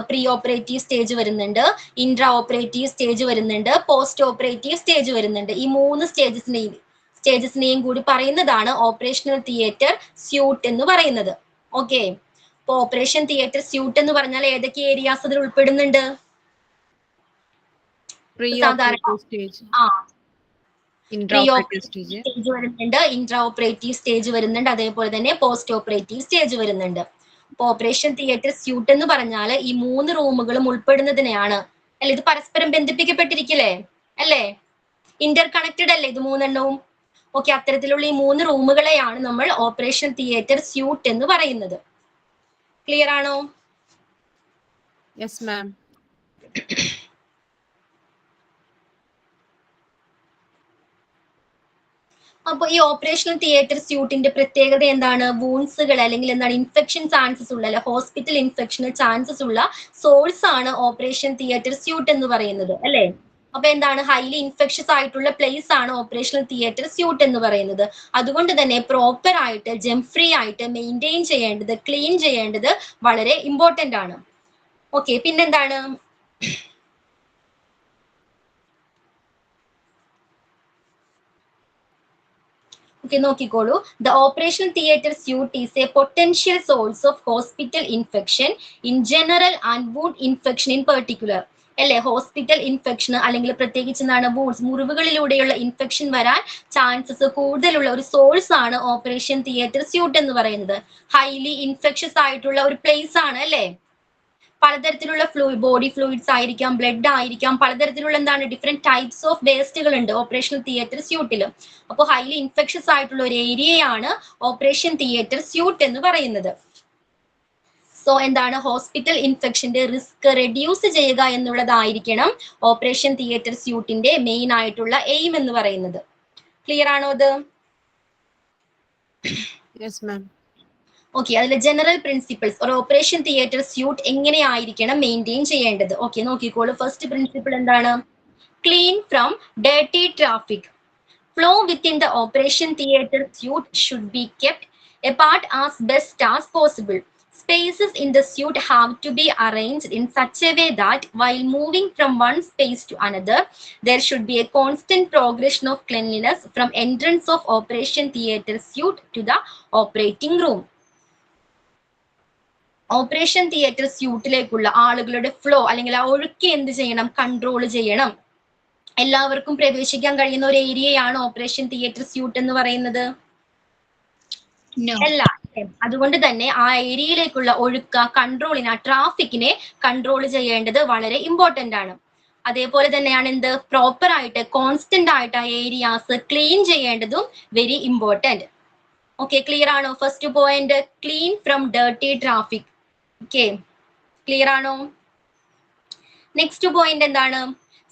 പ്രീ ഓപ്പറേറ്റീവ് സ്റ്റേജ് വരുന്നുണ്ട്, ഇൻട്രാ ഓപ്പറേറ്റീവ് സ്റ്റേജ് വരുന്നുണ്ട്, പോസ്റ്റ് ഓപ്പറേറ്റീവ് സ്റ്റേജ് വരുന്നുണ്ട്. ഈ മൂന്ന് സ്റ്റേജസിനെയും കൂടി പറയുന്നതാണ് ഓപ്പറേഷണൽ തിയേറ്റർ സ്യൂട്ട് എന്ന് പറയുന്നത്. ഓക്കെ, അപ്പൊ ഓപ്പറേഷൻ തിയേറ്റർ സ്യൂട്ട് എന്ന് പറഞ്ഞാൽ ഏതൊക്കെ ഏരിയാസ് അതിൽ ഉൾപ്പെടുന്നുണ്ട്? സാധാരണ പ്രീ ഓപ്പറേറ്റീവ് സ്റ്റേജ് വരുന്നുണ്ട്, ഇൻട്രാ ഓപ്പറേറ്റീവ് സ്റ്റേജ് വരുന്നുണ്ട്, അതേപോലെ തന്നെ പോസ്റ്റ് ഓപ്പറേറ്റീവ് സ്റ്റേജ് വരുന്നുണ്ട്. അപ്പൊ ഓപ്പറേഷൻ തിയേറ്റർ സ്യൂട്ട് എന്ന് പറഞ്ഞാൽ ഈ മൂന്ന് റൂമുകളും ഉൾപ്പെടുന്നതിനെയാണ് അല്ലെ? ഇത് പരസ്പരം ബന്ധിപ്പിക്കപ്പെട്ടിരിക്കില്ലേ അല്ലേ? ഇന്റർ കണക്റ്റഡ് അല്ലേ ഇത് മൂന്നെണ്ണവും? ഓക്കെ, അത്തരത്തിലുള്ള ഈ 3 റൂമുകളെയാണ് നമ്മൾ ഓപ്പറേഷൻ തിയേറ്റർ സ്യൂട്ട് എന്ന് പറയുന്നത്. ക്ലിയർ ആണോ? Yes ma'am. അപ്പൊ ഈ ഓപ്പറേഷണൽ തിയേറ്റർ സ്യൂട്ടിന്റെ പ്രത്യേകത എന്താണ്? വൂൺസുകൾ അല്ലെങ്കിൽ എന്താണ് ഇൻഫെക്ഷൻ ചാൻസസ് ഉള്ള, അല്ലെ ഹോസ്പിറ്റൽ ഇൻഫെക്ഷന് ചാൻസസ് ഉള്ള സോഴ്സ് ആണ് ഓപ്പറേഷൻ തിയേറ്റർ സ്യൂട്ട് എന്ന് പറയുന്നത്, അല്ലെ? അപ്പൊ എന്താണ്, ഹൈലി ഇൻഫെക്ഷസ് ആയിട്ടുള്ള പ്ലേസ് ആണ് ഓപ്പറേഷണൽ തിയേറ്റർ സ്യൂട്ട് എന്ന് പറയുന്നത്. അതുകൊണ്ട് തന്നെ പ്രോപ്പർ ആയിട്ട് ജെം ഫ്രീ ആയിട്ട് മെയിൻറ്റെയിൻ ചെയ്യേണ്ടത്, ക്ലീൻ ചെയ്യേണ്ടത് വളരെ ഇമ്പോർട്ടന്റ് ആണ്. ഓക്കെ, പിന്നെന്താണ്? Okay, നോക്കിക്കോളൂ. The operational theatre suite is a potential source of hospital infection in general and wound infection in particular. അല്ലെ, ഹോസ്പിറ്റൽ ഇൻഫെക്ഷൻ അല്ലെങ്കിൽ പ്രത്യേകിച്ച് എന്താണ് വൂൺസ്, മുറിവുകളിലൂടെയുള്ള ഇൻഫെക്ഷൻ വരാൻ ചാൻസസ് കൂടുതലുള്ള ഒരു സോഴ്സ് ആണ് ഓപ്പറേഷൻ തിയേറ്റർ സ്യൂട്ട് എന്ന് പറയുന്നത്. ഹൈലി ഇൻഫെക്ഷസ് ആയിട്ടുള്ള ഒരു പ്ലേസ് ആണ്, അല്ലെ? പലതരത്തിലുള്ള ബോഡി ഫ്ലൂയിഡ്സ് ആയിരിക്കാം, ബ്ലഡ് ആയിരിക്കാം, പലതരത്തിലുള്ള എന്താണ് ഡിഫറെന്റ് ടൈപ്സ് ഓഫ് വേസ്റ്റുകൾ ഉണ്ട് ഓപ്പറേഷണൽ തിയേറ്റർ സ്യൂട്ടിൽ. അപ്പോൾ ഹൈലി ഇൻഫെക്ഷസ് ആയിട്ടുള്ള ഒരു ഏരിയയാണ് ഓപ്പറേഷൻ തിയേറ്റർ സ്യൂട്ട് എന്ന് പറയുന്നത്. സോ എന്താണ്, ഹോസ്പിറ്റൽ ഇൻഫെക്ഷന്റെ റിസ്ക് റെഡ്യൂസ് ചെയ്യുക എന്നുള്ളതായിരിക്കണം ഓപ്പറേഷൻ തിയേറ്റർ സ്യൂട്ടിന്റെ മെയിൻ ആയിട്ടുള്ള എയിം എന്ന് പറയുന്നത്. ക്ലിയർ ആണോ അത്? Yes ma'am. ഓക്കെ, അതിലെ ജനറൽ പ്രിൻസിപ്പിൾസ് ഒരു ഓപ്പറേഷൻ തിയേറ്റർ സ്യൂട്ട് എങ്ങനെയായിരിക്കണം മെയിൻറ്റെയിൻ ചെയ്യേണ്ടത്. ഓക്കെ, നോക്കിക്കോളൂ. ഫസ്റ്റ് പ്രിൻസിപ്പിൾ എന്താണ്? Clean from dirty traffic. Flow within the operation theatre suite should be kept apart as best as possible. Spaces in the suite have to be arranged in such a way that while moving from one space to another, there should be a constant progression of cleanliness from entrance of operation theatre suite to the operating room. Operation theatre സ്യൂട്ടിലേക്കുള്ള ആളുകളുടെ flow അല്ലെങ്കിൽ ആ ഒഴുക്ക് എന്ത് ചെയ്യണം? Control ചെയ്യണം. എല്ലാവർക്കും പ്രവേശിക്കാൻ കഴിയുന്ന ഒരു ഏരിയയാണ് ഓപ്പറേഷൻ തിയേറ്റർ സ്യൂട്ട് എന്ന് പറയുന്നത്? അല്ല. അതുകൊണ്ട് തന്നെ ആ ഏരിയയിലേക്കുള്ള ഒഴുക്ക്, കൺട്രോളിന്, ആ ട്രാഫിക്കിനെ കൺട്രോൾ ചെയ്യേണ്ടത് വളരെ ഇമ്പോർട്ടന്റ് ആണ്. അതേപോലെ തന്നെയാണ് എന്ത്, പ്രോപ്പർ ആയിട്ട് കോൺസ്റ്റന്റ് ആയിട്ട് ആ ഏരിയാസ് ക്ലീൻ ചെയ്യേണ്ടതും വെരി ഇമ്പോർട്ടന്റ്. ഓക്കെ, ക്ലിയർ ആണോ? First point, clean from dirty traffic. Okay, clear ആണോ? നെക്സ്റ്റ് പോയിന്റ് എന്താണ്?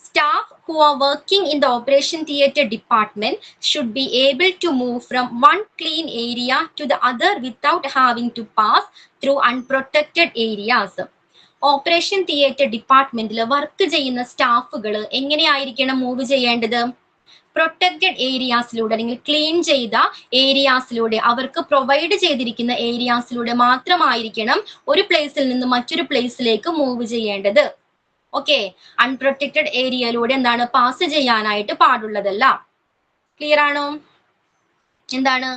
Staff who are working in the operation theatre department should be able to move from one clean area to the other without having to pass through unprotected areas. Operation theatre ഡിപ്പാർട്ട്മെന്റിൽ work ചെയ്യുന്ന സ്റ്റാഫുകൾ എങ്ങനെയായിരിക്കണം move ചെയ്യേണ്ടത്? Protected ഏരിയാസിലൂടെ അല്ലെങ്കിൽ clean ചെയ്ത ഏരിയാസിലൂടെ, അവർക്ക് provide ചെയ്തിരിക്കുന്ന ഏരിയാസിലൂടെ മാത്രമായിരിക്കണം ഒരു പ്ലേസിൽ നിന്ന് മറ്റൊരു പ്ലേസിലേക്ക് മൂവ് ചെയ്യേണ്ടത്. ഓക്കെ, അൺപ്രൊട്ടക്റ്റഡ് ഏരിയയിലൂടെ എന്താണ് പാസ് ചെയ്യാനായിട്ട് പാടുള്ളതല്ല. ക്ലിയർ ആണോ? എന്താണ്,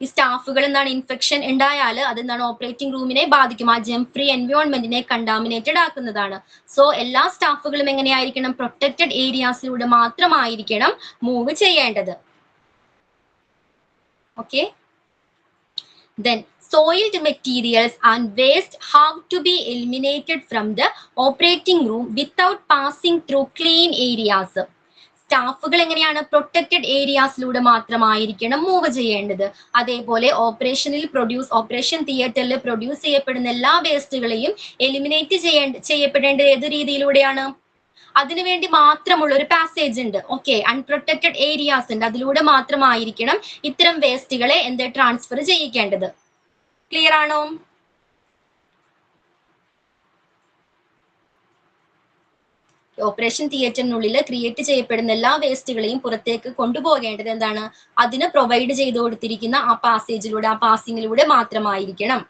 ഈ സ്റ്റാഫുകൾ എന്താണ് ഇൻഫെക്ഷൻ ഉണ്ടായാൽ അത് എന്താണ് ഓപ്പറേറ്റിംഗ് റൂമിനെ ബാധിക്കും, ആ ജെം ഫ്രീ എൻവയോൺമെന്റിനെ കണ്ടാമിനേറ്റഡ് ആക്കുന്നതാണ്. സോ എല്ലാ സ്റ്റാഫുകളും എങ്ങനെയായിരിക്കണം? പ്രൊട്ടക്റ്റഡ് ഏരിയാസിലൂടെ മാത്രമായിരിക്കണം മൂവ് ചെയ്യേണ്ടത്. Okay, then soiled materials and waste have to be eliminated from the operating room without passing through clean areas. സ്റ്റാഫുകൾ എങ്ങനെയാണ്? പ്രൊട്ടക്റ്റഡ് ഏരിയാസിലൂടെ മാത്രമായിരിക്കണം മൂവ് ചെയ്യേണ്ടത്. അതേപോലെ ഓപ്പറേഷൻ തിയേറ്ററിൽ പ്രൊഡ്യൂസ് ചെയ്യപ്പെടുന്ന എല്ലാ വേസ്റ്റുകളെയും എലിമിനേറ്റ് ചെയ്യപ്പെടേണ്ടത് ഏത് രീതിയിലൂടെയാണ്? അതിനുവേണ്ടി മാത്രമുള്ള ഒരു പാസേജ് ഉണ്ട്. ഓക്കെ, അൺപ്രൊട്ടക്റ്റഡ് ഏരിയാസ് ഉണ്ട്, അതിലൂടെ മാത്രമായിരിക്കണം ഇത്തരം വേസ്റ്റുകളെ ട്രാൻസ്ഫർ ചെയ്യിക്കേണ്ടത്. ക്ലിയർ ആണോ? ഓപ്പറേഷൻ തിയേറ്ററിനുള്ളിൽ ക്രിയേറ്റ് ചെയ്യപ്പെടുന്ന എല്ലാ വേസ്റ്റുകളെയും പുറത്തേക്ക് കൊണ്ടുപോകേണ്ടത് എന്താണ്? അതിന് പ്രൊവൈഡ് ചെയ്തു കൊടുത്തിരിക്കുന്ന ആ പാസേജിലൂടെ, ആ പാസിങ്ങിലൂടെ മാത്രമായിരിക്കണം.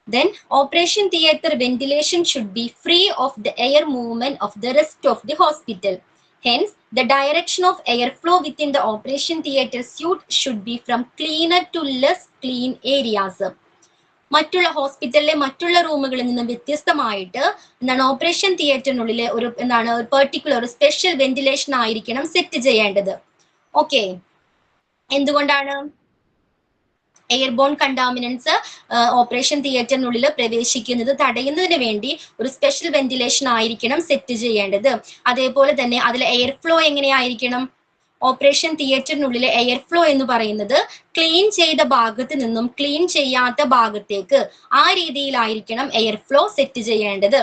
Then operation theatre ventilation should be free of the air movement of the rest of the hospital. Hence, the direction of airflow within the operation theatre suite should be from cleaner to less clean areas. മറ്റുള്ള ഹോസ്പിറ്റലിലെ മറ്റുള്ള റൂമുകളിൽ നിന്നും വ്യത്യസ്തമായിട്ട് operation തിയേറ്ററിനുള്ളിലെ ഒരു particular special ventilation ആയിരിക്കണം set ചെയ്യേണ്ടത്. Okay, എന്തുകൊണ്ടാണ്? Airborne contaminants operation തിയേറ്ററിനുള്ളിൽ പ്രവേശിക്കുന്നത് തടയുന്നതിന് വേണ്ടി ഒരു സ്പെഷ്യൽ വെന്റിലേഷൻ ആയിരിക്കണം സെറ്റ് ചെയ്യേണ്ടത്. അതേപോലെ തന്നെ അതിലെ എയർ ഫ്ലോ എങ്ങനെയായിരിക്കണം? ഓപ്പറേഷൻ തിയേറ്ററിനുള്ളിലെ എയർ ഫ്ലോ എന്ന് പറയുന്നത് ക്ലീൻ ചെയ്ത ഭാഗത്ത് നിന്നും ക്ലീൻ ചെയ്യാത്ത ഭാഗത്തേക്ക് ആ രീതിയിലായിരിക്കണം എയർ ഫ്ലോ സെറ്റ് ചെയ്യേണ്ടത്.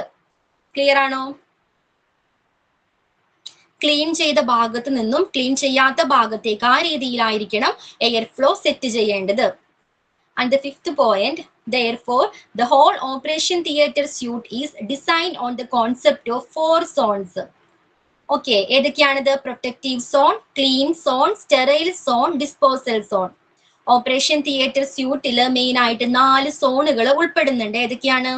ക്ലിയർ ആണോ? ക്ലീൻ ചെയ്ത ഭാഗത്ത് നിന്നും ക്ലീൻ ചെയ്യാത്ത ഭാഗത്തേക്ക് ആ രീതിയിലായിരിക്കണം എയർ ഫ്ലോ സെറ്റ് ചെയ്യേണ്ടത്. And the fifth point, therefore, the whole operation theatre suite is designed on the concept of 4 zones. Okay, ഏതൊക്കെയാണിത്? Protective zone, clean zone, sterile zone, disposal zone. Operation theatre സ്യൂട്ടിൽ main ആയിട്ട് 4 സോണുകൾ ഉൾപ്പെടുന്നുണ്ട്. ഏതൊക്കെയാണ്?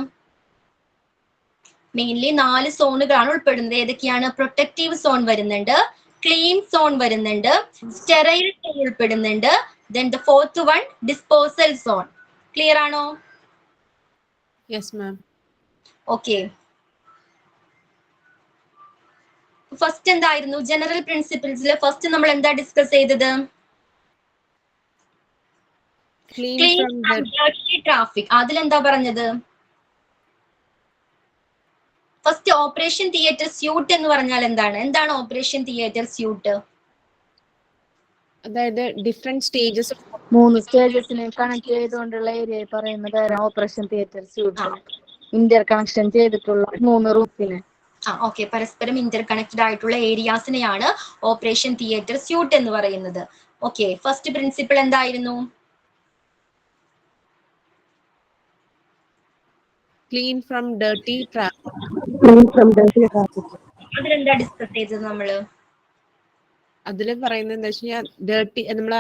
Mainly 4 സോണുകളാണ് ഉൾപ്പെടുന്നത്. ഏതൊക്കെയാണ്? Protective zone വരുന്നുണ്ട്, clean zone വരുന്നുണ്ട്, സ്റ്റെറൈൽ സോൺ ഉൾപ്പെടുന്നുണ്ട്, then the fourth one disposal zone. Clear ആണോ? Yes ma'am. Okay. ഫസ്റ്റ് എന്തായിരുന്നു? ജനറൽ പ്രിൻസിപ്പിൾസിൽ ഫസ്റ്റ് നമ്മൾ എന്താ ഡിസ്കസ് ചെയ്തത്? Clean from traffic. അതിലെന്താ പറഞ്ഞത്? ഫസ്റ്റ് ഓപ്പറേഷൻ തിയേറ്റർ സ്യൂട്ട് എന്ന് പറഞ്ഞാൽ എന്താണ്? എന്താണ് ഓപ്പറേഷൻ തിയേറ്റർ സ്യൂട്ട്? അതായത് ഡിഫറെന്റ് സ്റ്റേജസ് 3 സ്റ്റേജസിനെ കണക്ട് ചെയ്തുകൊണ്ടുള്ള ഏരിയ പറയുന്നത് operation theatre suite. Interconnection ചെയ്തിട്ടുള്ള 3 റൂഫിനെ. ഓക്കെ, പരസ്പരം ഇന്റർ കണക്റ്റഡ് ആയിട്ടുള്ള ഏരിയാസിനെയാണ് ഓപ്പറേഷൻ തിയേറ്റർ സ്യൂട്ട് എന്ന് പറയുന്നത്. ഓക്കെ, ഫസ്റ്റ് പ്രിൻസിപ്പിൾ എന്തായിരുന്നു? Clean from dirty traffic. അതിലെന്താ ഡിസ്കസ് ചെയ്തത് നമ്മള്? അതിൽ പറയുന്നത് എന്താ വെച്ച് കഴിഞ്ഞാൽ ഡേർട്ടി നമ്മള്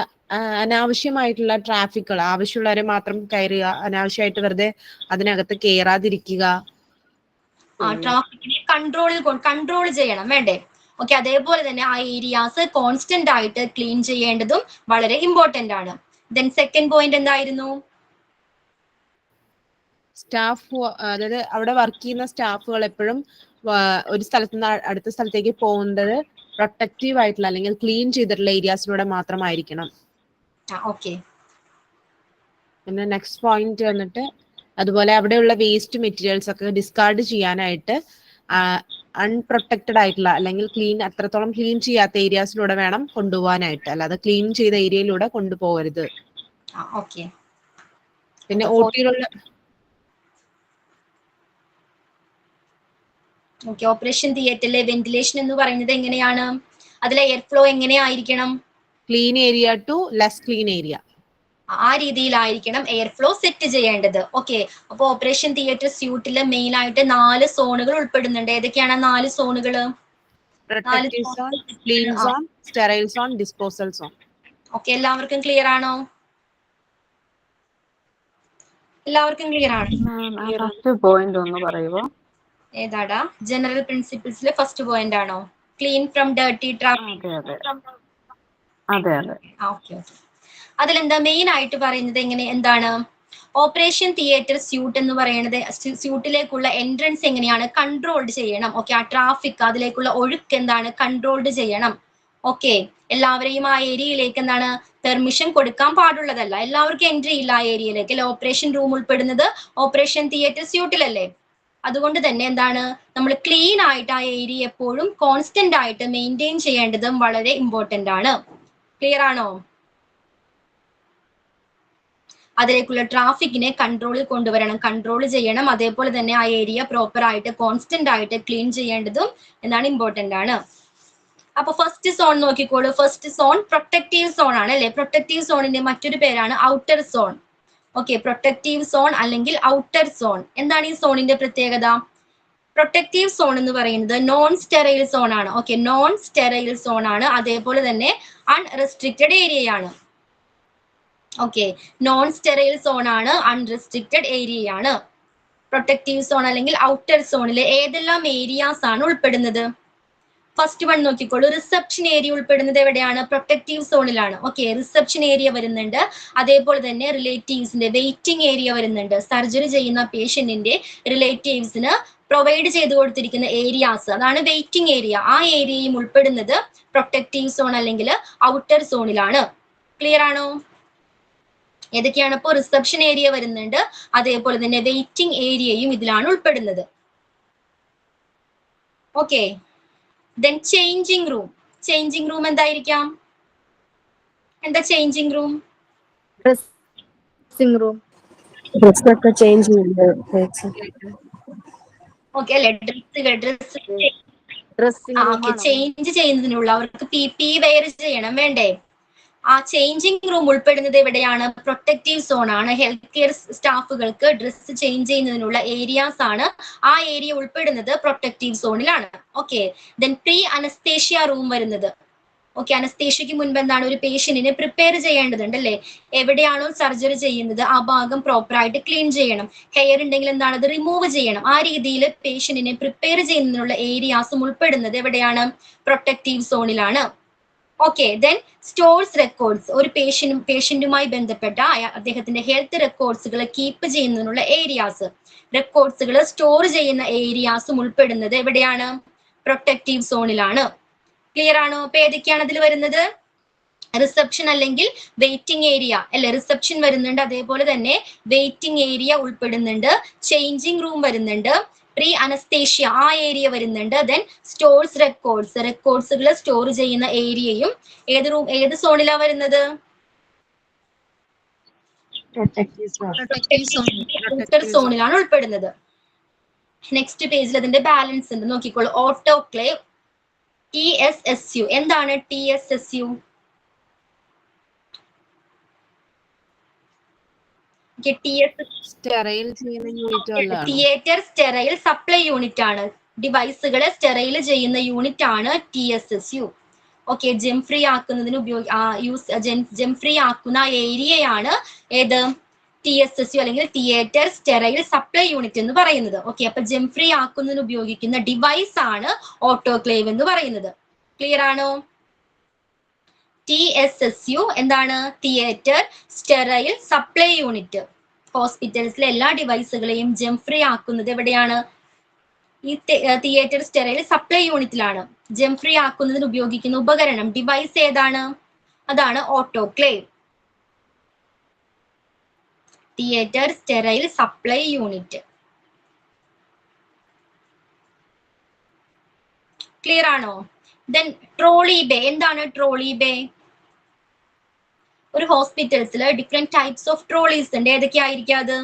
അനാവശ്യമായിട്ടുള്ള ട്രാഫിക്കുകൾ, ആവശ്യമുള്ളവരെ മാത്രം കയറുക, അനാവശ്യമായിട്ട് വെറുതെ അതിനകത്ത് കയറാതിരിക്കുക. ട്രാഫിക്കിനെ കൺട്രോൾ ചെയ്യണം, വേണ്ടേ? ഓക്കെ, അതേപോലെ തന്നെ ആ ഏരിയാസ് കോൺസ്റ്റന്റ് ആയിട്ട് ക്ലീൻ ചെയ്യേണ്ടതും വളരെ ഇമ്പോർട്ടന്റ് ആണ്. ദെൻ സെക്കൻഡ് പോയിന്റ് എന്തായിരുന്നു? സ്റ്റാഫ്, അതായത് അവിടെ വർക്ക് ചെയ്യുന്ന സ്റ്റാഫുകൾ എപ്പോഴും ഒരു സ്ഥലത്ത് നിന്ന് അടുത്ത സ്ഥലത്തേക്ക് പോകുന്നത് പ്രൊട്ടക്റ്റീവ് ആയിട്ടുള്ള അല്ലെങ്കിൽ ക്ലീൻ ചെയ്തിട്ടുള്ള ഏരിയാസിലൂടെ മാത്രമായിരിക്കണം. ഓക്കെ. പിന്നെ നെക്സ്റ്റ് പോയിന്റ് വന്നിട്ട് അതുപോലെ അവിടെയുള്ള വേസ്റ്റ് മെറ്റീരിയൽസ് ഒക്കെ ഡിസ്കാർഡ് ചെയ്യാനായിട്ട് അൺപ്രൊട്ടക്റ്റഡ് ആയിട്ടുള്ള അല്ലെങ്കിൽ അത്രത്തോളം ക്ലീൻ ചെയ്യാത്ത ഏരിയാസിലൂടെ വേണം കൊണ്ടുപോകാനായിട്ട്, അല്ലാതെ ക്ലീൻ ചെയ്ത ഏരിയയിലൂടെ കൊണ്ടുപോകരുത്. ഓക്കെ. പിന്നെ ഓട്ടിയിലുള്ള ഓപ്പറേഷൻ തിയേറ്ററിലെ വെന്റിലേഷൻ എന്ന് പറയുന്നത് എങ്ങനെയാണ്? അതിലെ എയർ ഫ്ലോ എങ്ങനെയായിരിക്കണം? Clean area to less clean area, ആ രീതിയിലായിരിക്കണം എയർ ഫ്ലോ സെറ്റ് ചെയ്യേണ്ടത്. ഓക്കെ, അപ്പൊ ഓപ്പറേഷൻ തിയേറ്റർ സ്യൂട്ടില് മെയിൻ ആയിട്ട് 4 സോണുകൾ ഉൾപ്പെടുന്നുണ്ട്. ഏതൊക്കെയാണ് 4 സോണുകള്? Protective zone, clean zone, sterile zone, disposal zone. Okay, എല്ലാവർക്കും ക്ലിയർ ആണോ? എല്ലാവർക്കും ക്ലിയർ ആണ്? ഫസ്റ്റ് പോയിന്റ് ഒന്ന് പറയുമോ? ഏതാടാ? ജനറൽ പ്രിൻസിപ്പിൾസിലെ ഫസ്റ്റ് പോയിന്റ് ആണോ? Clean from dirty traffic. അതെ. ഓക്കെ. അതിലെന്താ മെയിൻ ആയിട്ട് പറയുന്നത്? എന്താണ് ഓപ്പറേഷൻ തിയേറ്റർ സ്യൂട്ട് എന്ന് പറയുന്നത്? സ്യൂട്ടിലേക്കുള്ള എൻട്രൻസ് എങ്ങനെയാണ്? കൺട്രോൾഡ് ചെയ്യണം. ഓക്കെ, ആ ട്രാഫിക്, അതിലേക്കുള്ള ഒഴുക്ക് എന്താണ്? കൺട്രോൾഡ് ചെയ്യണം. ഓക്കെ, എല്ലാവരെയും ആ ഏരിയയിലേക്ക് എന്താണ് പെർമിഷൻ കൊടുക്കാൻ പാടുള്ളതല്ല. എല്ലാവർക്കും എൻട്രി ഇല്ല ആ ഏരിയയിലേക്ക്. അല്ലെ, ഓപ്പറേഷൻ റൂം ഉൾപ്പെടുന്നത് ഓപ്പറേഷൻ തിയേറ്റർ സ്യൂട്ടിലല്ലേ. അതുകൊണ്ട് തന്നെ എന്താണ് നമ്മൾ ക്ലീൻ ആയിട്ട് ആ ഏരിയ എപ്പോഴും കോൺസ്റ്റന്റ് ആയിട്ട് മെയിൻറ്റെയിൻ ചെയ്യേണ്ടതും വളരെ ഇമ്പോർട്ടന്റ് ആണ്. ക്ലിയർ ആണോ? അതിലേക്കുള്ള ട്രാഫിക്കിനെ കൺട്രോളിൽ കൊണ്ടുവരണം, കൺട്രോൾ ചെയ്യണം. അതേപോലെ തന്നെ ആ ഏരിയ പ്രോപ്പർ ആയിട്ട് കോൺസ്റ്റന്റ് ആയിട്ട് ക്ലീൻ ചെയ്യേണ്ടതും എന്താണ് ഇമ്പോർട്ടന്റ് ആണ്. അപ്പൊ ഫസ്റ്റ് സോൺ നോക്കിക്കോളൂ. ഫസ്റ്റ് സോൺ പ്രൊട്ടക്റ്റീവ് സോൺ ആണ് അല്ലെ. പ്രൊട്ടക്റ്റീവ് സോണിന്റെ മറ്റൊരു പേരാണ് outer zone. Okay, protective zone അല്ലെങ്കിൽ ഔട്ടർ സോൺ. എന്താണ് ഈ സോണിന്റെ പ്രത്യേകത? പ്രൊട്ടക്റ്റീവ് സോൺ എന്ന് പറയുന്നത് നോൺ സ്റ്റെറൈൽ സോൺ ആണ്. ഓക്കെ, നോൺ സ്റ്റെറൈൽ സോൺ ആണ്. അതേപോലെ തന്നെ അൺറെസ്ട്രിക്റ്റഡ് ഏരിയയാണ്. ഓക്കെ, നോൺ സ്റ്റെറൈൽ സോൺ ആണ്, അൺറെസ്ട്രിക്റ്റഡ് ഏരിയയാണ്. പ്രൊട്ടക്റ്റീവ് സോൺ അല്ലെങ്കിൽ ഔട്ടർ സോണിൽ ഏതെല്ലാം ഏരിയാസ് ആണ് ഉൾപ്പെടുന്നത്? ഫസ്റ്റ് വൺ നോക്കിക്കോളൂ. റിസപ്ഷൻ ഏരിയ ഉൾപ്പെടുന്നത് എവിടെയാണ്? പ്രൊട്ടക്റ്റീവ് സോണിലാണ്. ഓക്കെ, റിസപ്ഷൻ ഏരിയ വരുന്നുണ്ട്. അതേപോലെ തന്നെ റിലേറ്റീവ്സിന്റെ വെയിറ്റിംഗ് ഏരിയ വരുന്നുണ്ട്. സർജറി ചെയ്യുന്ന പേഷ്യന്റിന്റെ റിലേറ്റീവ്സിന് പ്രൊവൈഡ് ചെയ്തു കൊടുത്തിരിക്കുന്ന ഏരിയാസ്, അതാണ് വെയിറ്റിംഗ് ഏരിയ. ആ ഏരിയയും ഉൾപ്പെടുന്നത് പ്രൊട്ടക്റ്റീവ് സോൺ അല്ലെങ്കിൽ ഔട്ടർ സോണിലാണ്. ക്ലിയർ ആണോ? ഏതൊക്കെയാണ്? ഇപ്പോൾ റിസപ്ഷൻ ഏരിയ വരുന്നുണ്ട്, അതേപോലെ തന്നെ വെയിറ്റിംഗ് ഏരിയയും ഇതിലാണ് ഉൾപ്പെടുന്നത്. Okay, then changing room. Changing room എന്തായിരിക്കാം? എന്താ ചേഞ്ചിങ് റൂം? Dressing room. ഡ്രസ്സൊക്കെ ചേഞ്ച് ചെയ്യുന്നത്. ഓക്കെ അല്ലെ? ഡ്രസ് ഡ്രസ്സിംഗ് റൂം ഓക്കെ, ആണോ? ചേഞ്ച് ചെയ്യുന്നതിനുള്ള അവർക്ക് PPE വെയർ ചെയ്യണം വേണ്ടേ? ആ ചേഞ്ചിങ് റൂം ഉൾപ്പെടുന്നത് എവിടെയാണ്? പ്രൊട്ടക്റ്റീവ് സോൺ ആണ്. ഹെൽത്ത് കെയർ സ്റ്റാഫുകൾക്ക് ഡ്രസ് ചേഞ്ച് ചെയ്യുന്നതിനുള്ള ഏരിയാസ് ആണ്. ആ ഏരിയ ഉൾപ്പെടുന്നത് പ്രൊട്ടക്റ്റീവ് സോണിലാണ്. Okay, then pre anaesthesia room വരുന്നത്. ഓക്കെ, അനസ്തേഷ്യക്ക് മുൻപ് എന്താണ്? ഒരു പേഷ്യന്റിനെ പ്രിപ്പയർ ചെയ്യേണ്ടതുണ്ട് അല്ലേ? എവിടെയാണോ സർജറി ചെയ്യുന്നത് ആ ഭാഗം പ്രോപ്പറായിട്ട് ക്ലീൻ ചെയ്യണം. ഹെയർ ഉണ്ടെങ്കിൽ എന്താണ്? അത് റിമൂവ് ചെയ്യണം. ആ രീതിയിൽ പേഷ്യന്റിനെ പ്രിപ്പയർ ചെയ്യുന്നതിനുള്ള ഏരിയാസും ഉൾപ്പെടുന്നത് എവിടെയാണ്? പ്രൊട്ടക്റ്റീവ് സോണിലാണ്. Okay, then stores records. ഒരു പേഷ്യന്റുമായി ബന്ധപ്പെട്ട അദ്ദേഹത്തിന്റെ ഹെൽത്ത് റെക്കോർഡ്സുകൾ കീപ്പ് ചെയ്യുന്നതിനുള്ള ഏരിയാസ്, റെക്കോർഡ്സുകൾ സ്റ്റോർ ചെയ്യുന്ന ഏരിയാസും ഉൾപ്പെടുന്നത് എവിടെയാണ്? പ്രൊട്ടക്റ്റീവ് സോണിലാണ്. ക്ലിയർ ആണോ? അപ്പൊ ഏതൊക്കെയാണ് അതിൽ വരുന്നത്? റിസപ്ഷൻ അല്ലെങ്കിൽ വെയിറ്റിംഗ് ഏരിയ അല്ലെ? റിസപ്ഷൻ വരുന്നുണ്ട്, അതേപോലെ തന്നെ വെയിറ്റിംഗ് ഏരിയ ഉൾപ്പെടുന്നുണ്ട്, ചേഞ്ചിങ് റൂം വരുന്നുണ്ട്, പ്രീ അനസ്തേഷ്യ ആ ഏരിയ വരുന്നുണ്ട്, ദെൻ സ്റ്റോർസ് റെക്കോർഡ്സുകൾ സ്റ്റോർ ചെയ്യുന്ന ഏരിയയും ഏത് സോണിലാണ് വരുന്നത്? സോണിലാണ് ഉൾപ്പെടുന്നത്. നെക്സ്റ്റ് പേജിൽ അതിന്റെ ബാലൻസ് ഉണ്ട്, നോക്കിക്കോളൂ. Autoclave, TSSU. എന്താണ് TSSU? Theatre sterile supply unit ആണ്. ഡിവൈസുകളെ സ്റ്റെറൈൽ ചെയ്യുന്ന യൂണിറ്റ് ആണ് TSSU. ഓക്കെ, ജെം ഫ്രീ ആക്കുന്നതിന് ജെം ഫ്രീ ആക്കുന്ന ഏരിയയാണ് ഏത്? TSSU അല്ലെങ്കിൽ തിയേറ്റർ സ്റ്റെറൈൽ സപ്ലൈ യൂണിറ്റ് എന്ന് പറയുന്നത്. ഓക്കെ, അപ്പൊ ജെം ഫ്രീ ആക്കുന്നതിന് ഉപയോഗിക്കുന്ന ഡിവൈസ് ആണ് ഓട്ടോക്ലേവ് എന്ന് പറയുന്നത്. ക്ലിയർ ആണോ? TSSU എന്താണ്? Theatre sterile supply unit. ഹോസ്പിറ്റൽസിലെ എല്ലാ ഡിവൈസുകളെയും ജെം ഫ്രീ ആക്കുന്നത് എവിടെയാണ്? ഈ തിയേറ്റർ സ്റ്റെറൈൽ സപ്ലൈ യൂണിറ്റിലാണ്. ജെം ഫ്രീ ആക്കുന്നതിന് ഉപയോഗിക്കുന്ന ഉപകരണം, ഡിവൈസ് ഏതാണ്? അതാണ് autoclave. Theatre sterile supply unit. Clear ആണോ? Then trolley bay. എന്താണ് ട്രോളി ബേ? ഒരു ഹോസ്പിറ്റൽസിൽ ഡിഫറെന്റ് ടൈപ്സ് ഓഫ് ട്രോളീസ് ഉണ്ട്. ഏതൊക്കെയായിരിക്കും അത്?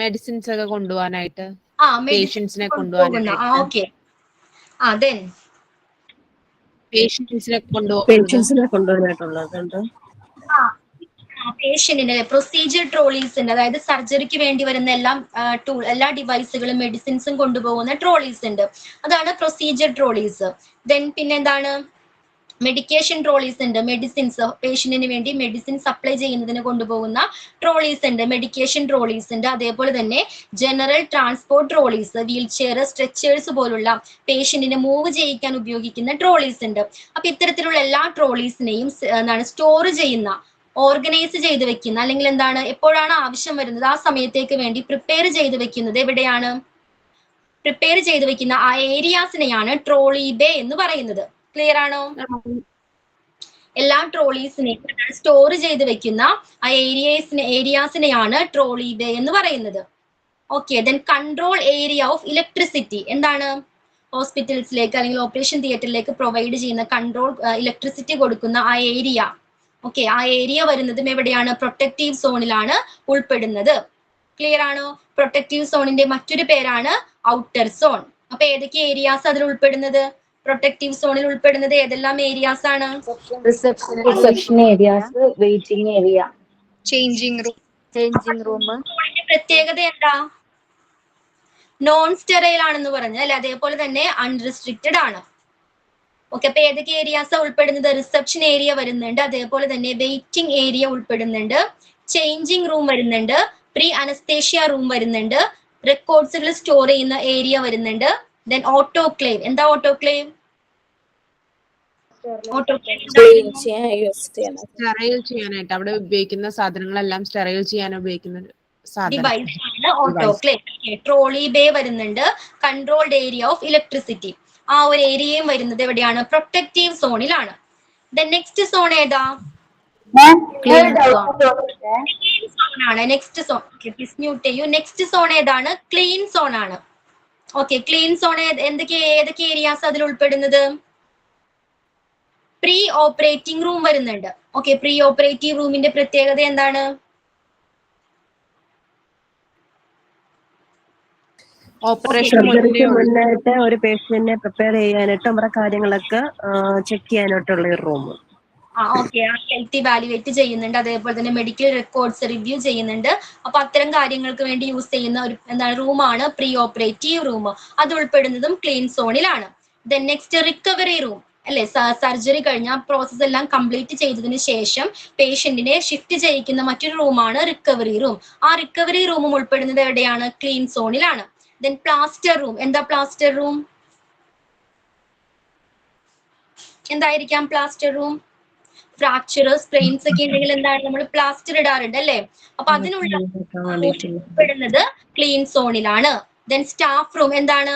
മെഡിസിൻസ് ഒക്കെ കൊണ്ടുപോകാനായിട്ട്, പേഷ്യൻസിനെ കൊണ്ടുപോകുന്ന. ഓക്കെ, ദെൻ പേഷ്യൻസിനെ കൊണ്ടുപോകാനായിട്ടുള്ളതുണ്ട്. പേഷ്യന്റിന് പ്രൊസീജിയർ ട്രോളീസ് ഉണ്ട്, അതായത് സർജറിക്ക് വേണ്ടി വരുന്ന എല്ലാ ഡിവൈസുകളും മെഡിസിൻസും കൊണ്ടുപോകുന്ന ട്രോളീസ് ഉണ്ട്. അതാണ് പ്രൊസീജിയർ ട്രോളീസ്. ദെൻ പിന്നെന്താണ്? മെഡിക്കേഷൻ ട്രോളീസ് ഉണ്ട്. മെഡിസിൻസ്, പേഷ്യന്റിന് വേണ്ടി മെഡിസിൻ സപ്ലൈ ചെയ്യുന്നതിന് കൊണ്ടുപോകുന്ന ട്രോളീസ് ഉണ്ട്, മെഡിക്കേഷൻ ട്രോളീസ് ഉണ്ട്. അതേപോലെ തന്നെ general transport trolleys, wheel chair, stretchers പോലുള്ള പേഷ്യന്റിനെ മൂവ് ചെയ്യിക്കാൻ ഉപയോഗിക്കുന്ന ട്രോളീസ് ഉണ്ട്. അപ്പൊ ഇത്തരത്തിലുള്ള എല്ലാ ട്രോളീസിനെയും സ്റ്റോർ ചെയ്യുന്ന, ഓർഗനൈസ് ചെയ്ത് വെക്കുന്ന, അല്ലെങ്കിൽ എന്താണ്, എപ്പോഴാണ് ആവശ്യം വരുന്നത് ആ സമയത്തേക്ക് വേണ്ടി പ്രിപ്പയർ ചെയ്ത് വെക്കുന്നത് എവിടെയാണ്? പ്രിപ്പയർ ചെയ്ത് വെക്കുന്ന ആ ഏരിയാസിനെയാണ് ട്രോളി ബേ എന്ന് പറയുന്നത്. ക്ലിയർ ആണോ? എല്ലാ ട്രോളീസിനെയും സ്റ്റോർ ചെയ്ത് വെക്കുന്ന ആ ഏരിയാസിനെയാണ് ട്രോളി ബേ എന്ന് പറയുന്നത്. Okay, then control area of electricity. എന്താണ്? ഹോസ്പിറ്റൽസിലേക്ക് അല്ലെങ്കിൽ ഓപ്പറേഷൻ തിയേറ്ററിലേക്ക് പ്രൊവൈഡ് ചെയ്യുന്ന കൺട്രോൾ, ഇലക്ട്രിസിറ്റി കൊടുക്കുന്ന ആ ഏരിയ. ഓക്കെ, ആ ഏരിയ വരുന്നതും എവിടെയാണ്? പ്രൊട്ടക്റ്റീവ് സോണിലാണ് ഉൾപ്പെടുന്നത്. ക്ലിയർ ആണോ? പ്രൊട്ടക്റ്റീവ് സോണിന്റെ മറ്റൊരു പേരാണ് ഔട്ടർ സോൺ. അപ്പൊ ഏതൊക്കെ ഏരിയാസ് അതിൽ ഉൾപ്പെടുന്നത്? പ്രൊട്ടക്റ്റീവ് സോണിൽ ഉൾപ്പെടുന്നത് ഏതെല്ലാം ഏരിയാസ് ആണ്? Reception areas, waiting area, changing room. പ്രത്യേകത എന്താ? നോൺ സ്റ്റെറൈൽ ആണെന്ന് പറഞ്ഞത് അല്ലെ? അതേപോലെ തന്നെ അൺറിസ്ട്രിക്റ്റഡ് ആണ്. ഓക്കെ, അപ്പൊ ഏതൊക്കെ ഏരിയാസ് ഉൾപ്പെടുന്നത്? റിസപ്ഷൻ ഏരിയ വരുന്നുണ്ട്, അതേപോലെ തന്നെ വെയിറ്റിംഗ് ഏരിയ ഉൾപ്പെടുന്നുണ്ട്, ചേഞ്ചിങ് റൂം വരുന്നുണ്ട്, പ്രീ അനസ്തേഷ്യ റൂം വരുന്നുണ്ട്, റെക്കോർഡ്സുകൾ സ്റ്റോർ ചെയ്യുന്ന ഏരിയ വരുന്നുണ്ട്, ദെൻ ഓട്ടോക്ലേവ്. എന്താ ഓട്ടോക്ലേവ്? സ്റ്റെറൈൽ ചെയ്യാനായിട്ട് അവിടെ ഉപയോഗിക്കുന്ന സാധനങ്ങളെല്ലാം സ്റ്റെറൈൽ ചെയ്യാൻ ഉപയോഗിക്കുന്ന ഡിവൈസ് ആണ് ഓട്ടോക്ലേവ്. ട്രോളി ബേ വരുന്നുണ്ട്, കൺട്രോൾഡ് ഏരിയ ഓഫ് ഇലക്ട്രിസിറ്റി. ആ ഒരു ഏരിയയും വരുന്നത് എവിടെയാണ്? പ്രൊട്ടക്റ്റീവ് സോണിലാണ്. ദെൻ നെക്സ്റ്റ് സോൺ ഏതാ? ആണ് നെക്സ്റ്റ് സോൺ. മ്യൂട്ട് ചെയ്യൂ. നെക്സ്റ്റ് സോൺ ഏതാണ്? ക്ലീൻ സോൺ ആണ്. ഓക്കെ, ക്ലീൻ സോൺ ഏതൊക്കെ ഏരിയാസ് അതിൽ ഉൾപ്പെടുന്നത്? പ്രീ ഓപ്പറേറ്റിംഗ് റൂം വരുന്നുണ്ട്. ഓക്കെ, പ്രീ ഓപ്പറേറ്റീവ് റൂമിന്റെ പ്രത്യേകത എന്താണ്? ഓപ്പറേഷൻ സർജറിക്ക് മുന്നേ മുന്നായിട്ട് ഒരു പേഷ്യന്റിനെ പ്രിപ്പയർ ചെയ്യാനായിട്ട് നമ്മുടെ കാര്യങ്ങളൊക്കെ ചെക്ക് ചെയ്യാനായിട്ടുള്ള ഒരു റൂം. ഓക്കെ, ഹെൽത്ത് ഇവാലുവേറ്റ് ചെയ്യുന്നുണ്ട്, അതേപോലെ തന്നെ മെഡിക്കൽ റെക്കോർഡ്സ് റിവ്യൂ ചെയ്യുന്നുണ്ട്. അപ്പൊ അത്തരം കാര്യങ്ങൾക്ക് വേണ്ടി യൂസ് ചെയ്യുന്ന ഒരു റൂമാണ് പ്രീ ഓപ്പറേറ്റീവ് റൂം. അത് ഉൾപ്പെടുന്നതും ക്ലീൻ സോണിലാണ്. ദെൻ നെക്സ്റ്റ് റിക്കവറി റൂം അല്ലെ, സർജറി കഴിഞ്ഞ പ്രോസസ് എല്ലാം കംപ്ലീറ്റ് ചെയ്തതിന് ശേഷം പേഷ്യന്റിനെ ഷിഫ്റ്റ് ചെയ്യിക്കുന്ന മറ്റൊരു റൂമാണ് റിക്കവറി റൂം. ആ റിക്കവറി റൂമും ഉൾപ്പെടുന്നത് എവിടെയാണ്? ക്ലീൻ സോണിലാണ്. Then plaster room. എന്താ പ്ലാസ്റ്റർ റൂം? എന്തായിരിക്കാം പ്ലാസ്റ്റർ റൂം? ഫ്രാക്ചർ, സ്ട്രെയിൻസ് ഒക്കെ ഉണ്ടെങ്കിൽ എന്താണ് നമ്മൾ പ്ലാസ്റ്റർ ഇടാറുണ്ട് അല്ലേ? അപ്പൊ അതിനുള്ള ഉൾപ്പെടുന്നത് ക്ലീൻ സോണിലാണ്. ദെൻ സ്റ്റാഫ് റൂം എന്താണ്?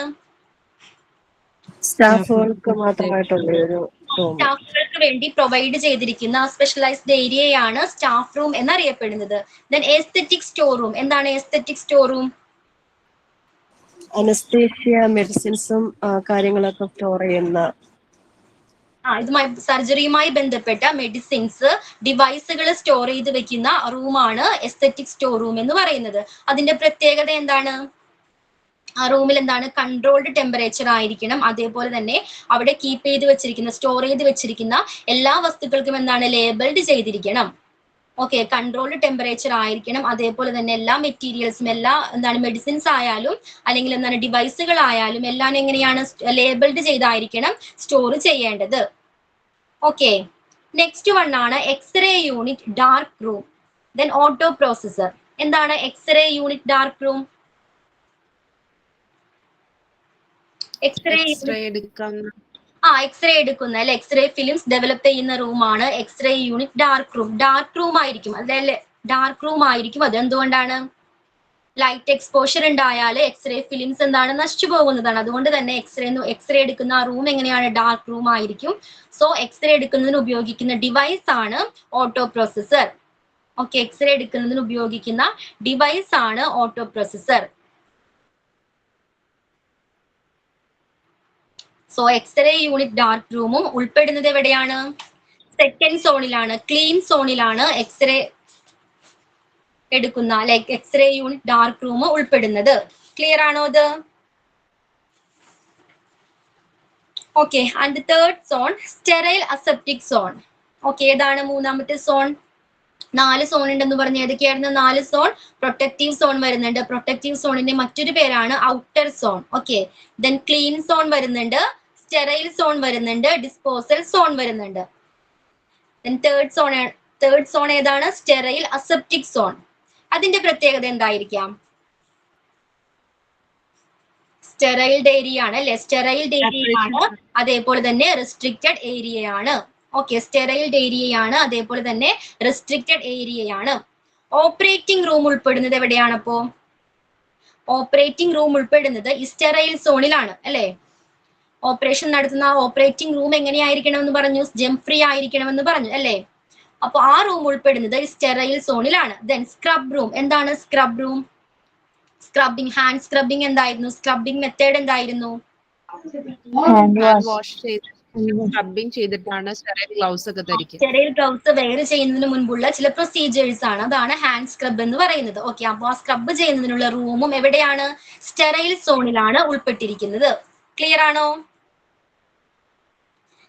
സ്റ്റാഫുകൾക്ക് മാത്രമായിട്ടുള്ള ഒരു റൂം. സ്റ്റാഫുകൾക്ക് വേണ്ടി പ്രൊവൈഡ് ചെയ്തിരിക്കുന്ന സ്പെഷ്യലൈസ്ഡ് ഏരിയയാണ് സ്റ്റാഫ് റൂം എന്നറിയപ്പെടുന്നത്. Then aesthetic store room. എന്താണ് എസ്തെറ്റിക് സ്റ്റോർ റൂം? അനസ്തേഷ്യ മെഡിസിൻസും കാര്യങ്ങളൊക്കെ സ്റ്റോർ ചെയ്യുന്ന, ഇതുമായി സർജറിയുമായി ബന്ധപ്പെട്ട മെഡിസിൻസ്, ഡിവൈസുകൾ സ്റ്റോർ ചെയ്ത് വെക്കുന്ന റൂമാണ് എസ്തെറ്റിക് സ്റ്റോർ റൂം എന്ന് പറയുന്നത്. അതിന്റെ പ്രത്യേകത എന്താണ്? ആ റൂമിൽ എന്താണ്? കൺട്രോൾഡ് ടെമ്പറേച്ചർ ആയിരിക്കണം. അതേപോലെ തന്നെ അവിടെ കീപ്പ് ചെയ്ത് വെച്ചിരിക്കുന്ന, സ്റ്റോർ ചെയ്ത് വെച്ചിരിക്കുന്ന എല്ലാ വസ്തുക്കൾക്കും എന്താണ്? ലേബിൾഡ് ചെയ്തിരിക്കണം. ഓക്കെ, കൺട്രോൾഡ് ടെമ്പറേച്ചർ ആയിരിക്കണം. അതേപോലെ തന്നെ എല്ലാ മെറ്റീരിയൽസും, എല്ലാ മെഡിസിൻസ് ആയാലും അല്ലെങ്കിൽ ഡിവൈസുകളായാലും എല്ലാം എങ്ങനെയാണ്? ലേബിൾഡ് ചെയ്തായിരിക്കണം സ്റ്റോർ ചെയ്യേണ്ടത്. ഓക്കെ, നെക്സ്റ്റ് വൺ ആണ് x ray unit dark room. Then auto processor. എന്താണ് x ray unit dark room? X ray എടുക്കുന്ന അല്ലെ, എക്സ്റേ ഫിലിംസ് ഡെവലപ്പ് ചെയ്യുന്ന റൂമാണ് x ray unit dark room. Dark room ആയിരിക്കും, അതല്ലേ? ഡാർക്ക് റൂം ആയിരിക്കും. അത് എന്തുകൊണ്ടാണ്? ലൈറ്റ് എക്സ്പോഷർ ഉണ്ടായാൽ എക്സ്റേ ഫിലിംസ് എന്താണ്? നശിച്ചു പോകുന്നതാണ്. അതുകൊണ്ട് തന്നെ എക്സ്റേ എടുക്കുന്ന ആ റൂം എങ്ങനെയാണ്? ഡാർക്ക് റൂം ആയിരിക്കും. സോ എക്സ്റേ എടുക്കുന്നതിന് ഉപയോഗിക്കുന്ന ഡിവൈസ് ആണ് ഓട്ടോ പ്രോസസർ. ഓക്കെ, എക്സ്റേ എടുക്കുന്നതിന് ഉപയോഗിക്കുന്ന ഡിവൈസ് ആണ് auto processor. So X-ray unit dark റൂമും ഉൾപ്പെടുന്നത് എവിടെയാണ്? സെക്കൻഡ് സോണിലാണ്, ക്ലീൻ സോണിലാണ് എക്സ്റേ എടുക്കുന്ന like X-ray unit dark room ഉൾപ്പെടുന്നത്. ക്ലിയർ ആണോ ഇത്? Okay, and third zone sterile aseptic zone. Okay, ഏതാണ് മൂന്നാമത്തെ സോൺ? 4 സോൺ ഉണ്ടെന്ന് പറഞ്ഞ ഏതൊക്കെയായിരുന്നു? 4 സോൺ. പ്രൊട്ടക്റ്റീവ് സോൺ വരുന്നുണ്ട്. പ്രൊട്ടക്റ്റീവ് സോണിന്റെ മറ്റൊരു പേരാണ് outer zone. Okay, then clean zone വരുന്നുണ്ട്, സ്റ്റെറൈൽ സോൺ വരുന്നുണ്ട്, ഡിസ്പോസൽ സോൺ വരുന്നുണ്ട്. ദെൻ തേർഡ് സോൺ ഏതാണ്? Sterile aseptic zone. അതിന്റെ പ്രത്യേകത എന്തായിരിക്കാം? സ്റ്റെറൈൽഡ് ഏരിയ ആണ് അല്ലെ? സ്റ്റെറൈൽഡ് ഏരിയ ആണ്, അതേപോലെ തന്നെ റെസ്ട്രിക്റ്റഡ് ഏരിയ ആണ്. ഓക്കെ, സ്റ്റെറൈൽഡ് ഏരിയയാണ്, അതേപോലെ തന്നെ റെസ്ട്രിക്റ്റഡ് ഏരിയയാണ്. ഓപ്പറേറ്റിംഗ് റൂം ഉൾപ്പെടുന്നത് എവിടെയാണ്? അപ്പോ ഓപ്പറേറ്റിംഗ് റൂം ഉൾപ്പെടുന്നത് സ്റ്റെറൈൽ സോണിലാണ് അല്ലെ? ഓപ്പറേഷൻ നടത്തുന്ന ഓപ്പറേറ്റിംഗ് റൂം എങ്ങനെയായിരിക്കണം എന്ന് പറഞ്ഞു? ജെം ഫ്രീ ആയിരിക്കണം എന്ന് പറഞ്ഞു അല്ലെ? അപ്പൊ ആ റൂം ഉൾപ്പെടുന്നത് സ്റ്റെറൈൽ സോണിലാണ്. Then scrub room. എന്താണ് scrub room? Scrubbing, hand scrubbing എന്തായിരുന്നു? സ്ക്രബിംഗ് മെത്തേഡ് എന്തായിരുന്നു? ഹാൻഡ് വാഷ് ചെയ്ത് സ്ക്രബിംഗ് ചെയ്തിട്ടാണ് സ്റ്റെറൈൽ ഗ്ലൗസ് ഒക്കെ ധരിക്കുക. സ്റ്റെറൈൽ ഗ്ലൗസ് വെയർ ചെയ്യുന്നതിന് മുൻപുള്ള ചില പ്രൊസീജിയേഴ്സ് ആണ്, അതാണ് ഹാൻഡ് സ്ക്രബ് എന്ന് പറയുന്നത്. ഓക്കെ, അപ്പൊ ആ സ്ക്രബ് ചെയ്യുന്നതിനുള്ള റൂമും എവിടെയാണ്? സ്റ്റെറൈൽ സോണിലാണ് ഉൾപ്പെട്ടിരിക്കുന്നത്. ക്ലിയർ ആണോ?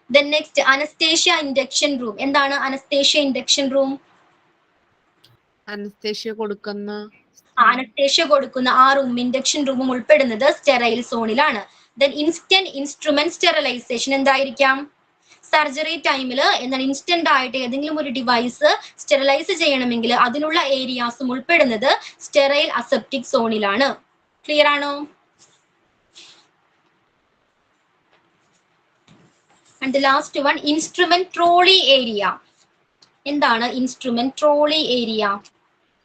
Then next anaesthesia induction room. എന്താണ് അനസ്തേഷ്യ ഇൻഡക്ഷൻ റൂം? അനസ്തേഷ്യ കൊടുക്കുന്ന ആ റൂം, ഇൻഡക്ഷൻ റൂമും ഉൾപ്പെടുന്നത് സ്റ്റെറൈൽ സോണിലാണ്. ദെൻ ഇൻസ്റ്റന്റ് ഇൻസ്ട്രുമെന്റ് സ്റ്റെറിലൈസേഷൻ എന്തായിരിക്കാം? സർജറി ടൈമിൽ ഇൻസ്റ്റന്റ് ആയിട്ട് ഏതെങ്കിലും ഒരു ഡിവൈസ് സ്റ്റെറിലൈസ് ചെയ്യണമെങ്കിൽ അതിനുള്ള ഏരിയാസും ഉൾപ്പെടുന്നത് സ്റ്റെറൈൽ അസെപ്റ്റിക് സോണിലാണ്. ക്ലിയർ ആണോ? And last one instrument trolley area. എന്താണ് ഇൻസ്ട്രുമെന്റ് ട്രോളി ഏരിയ?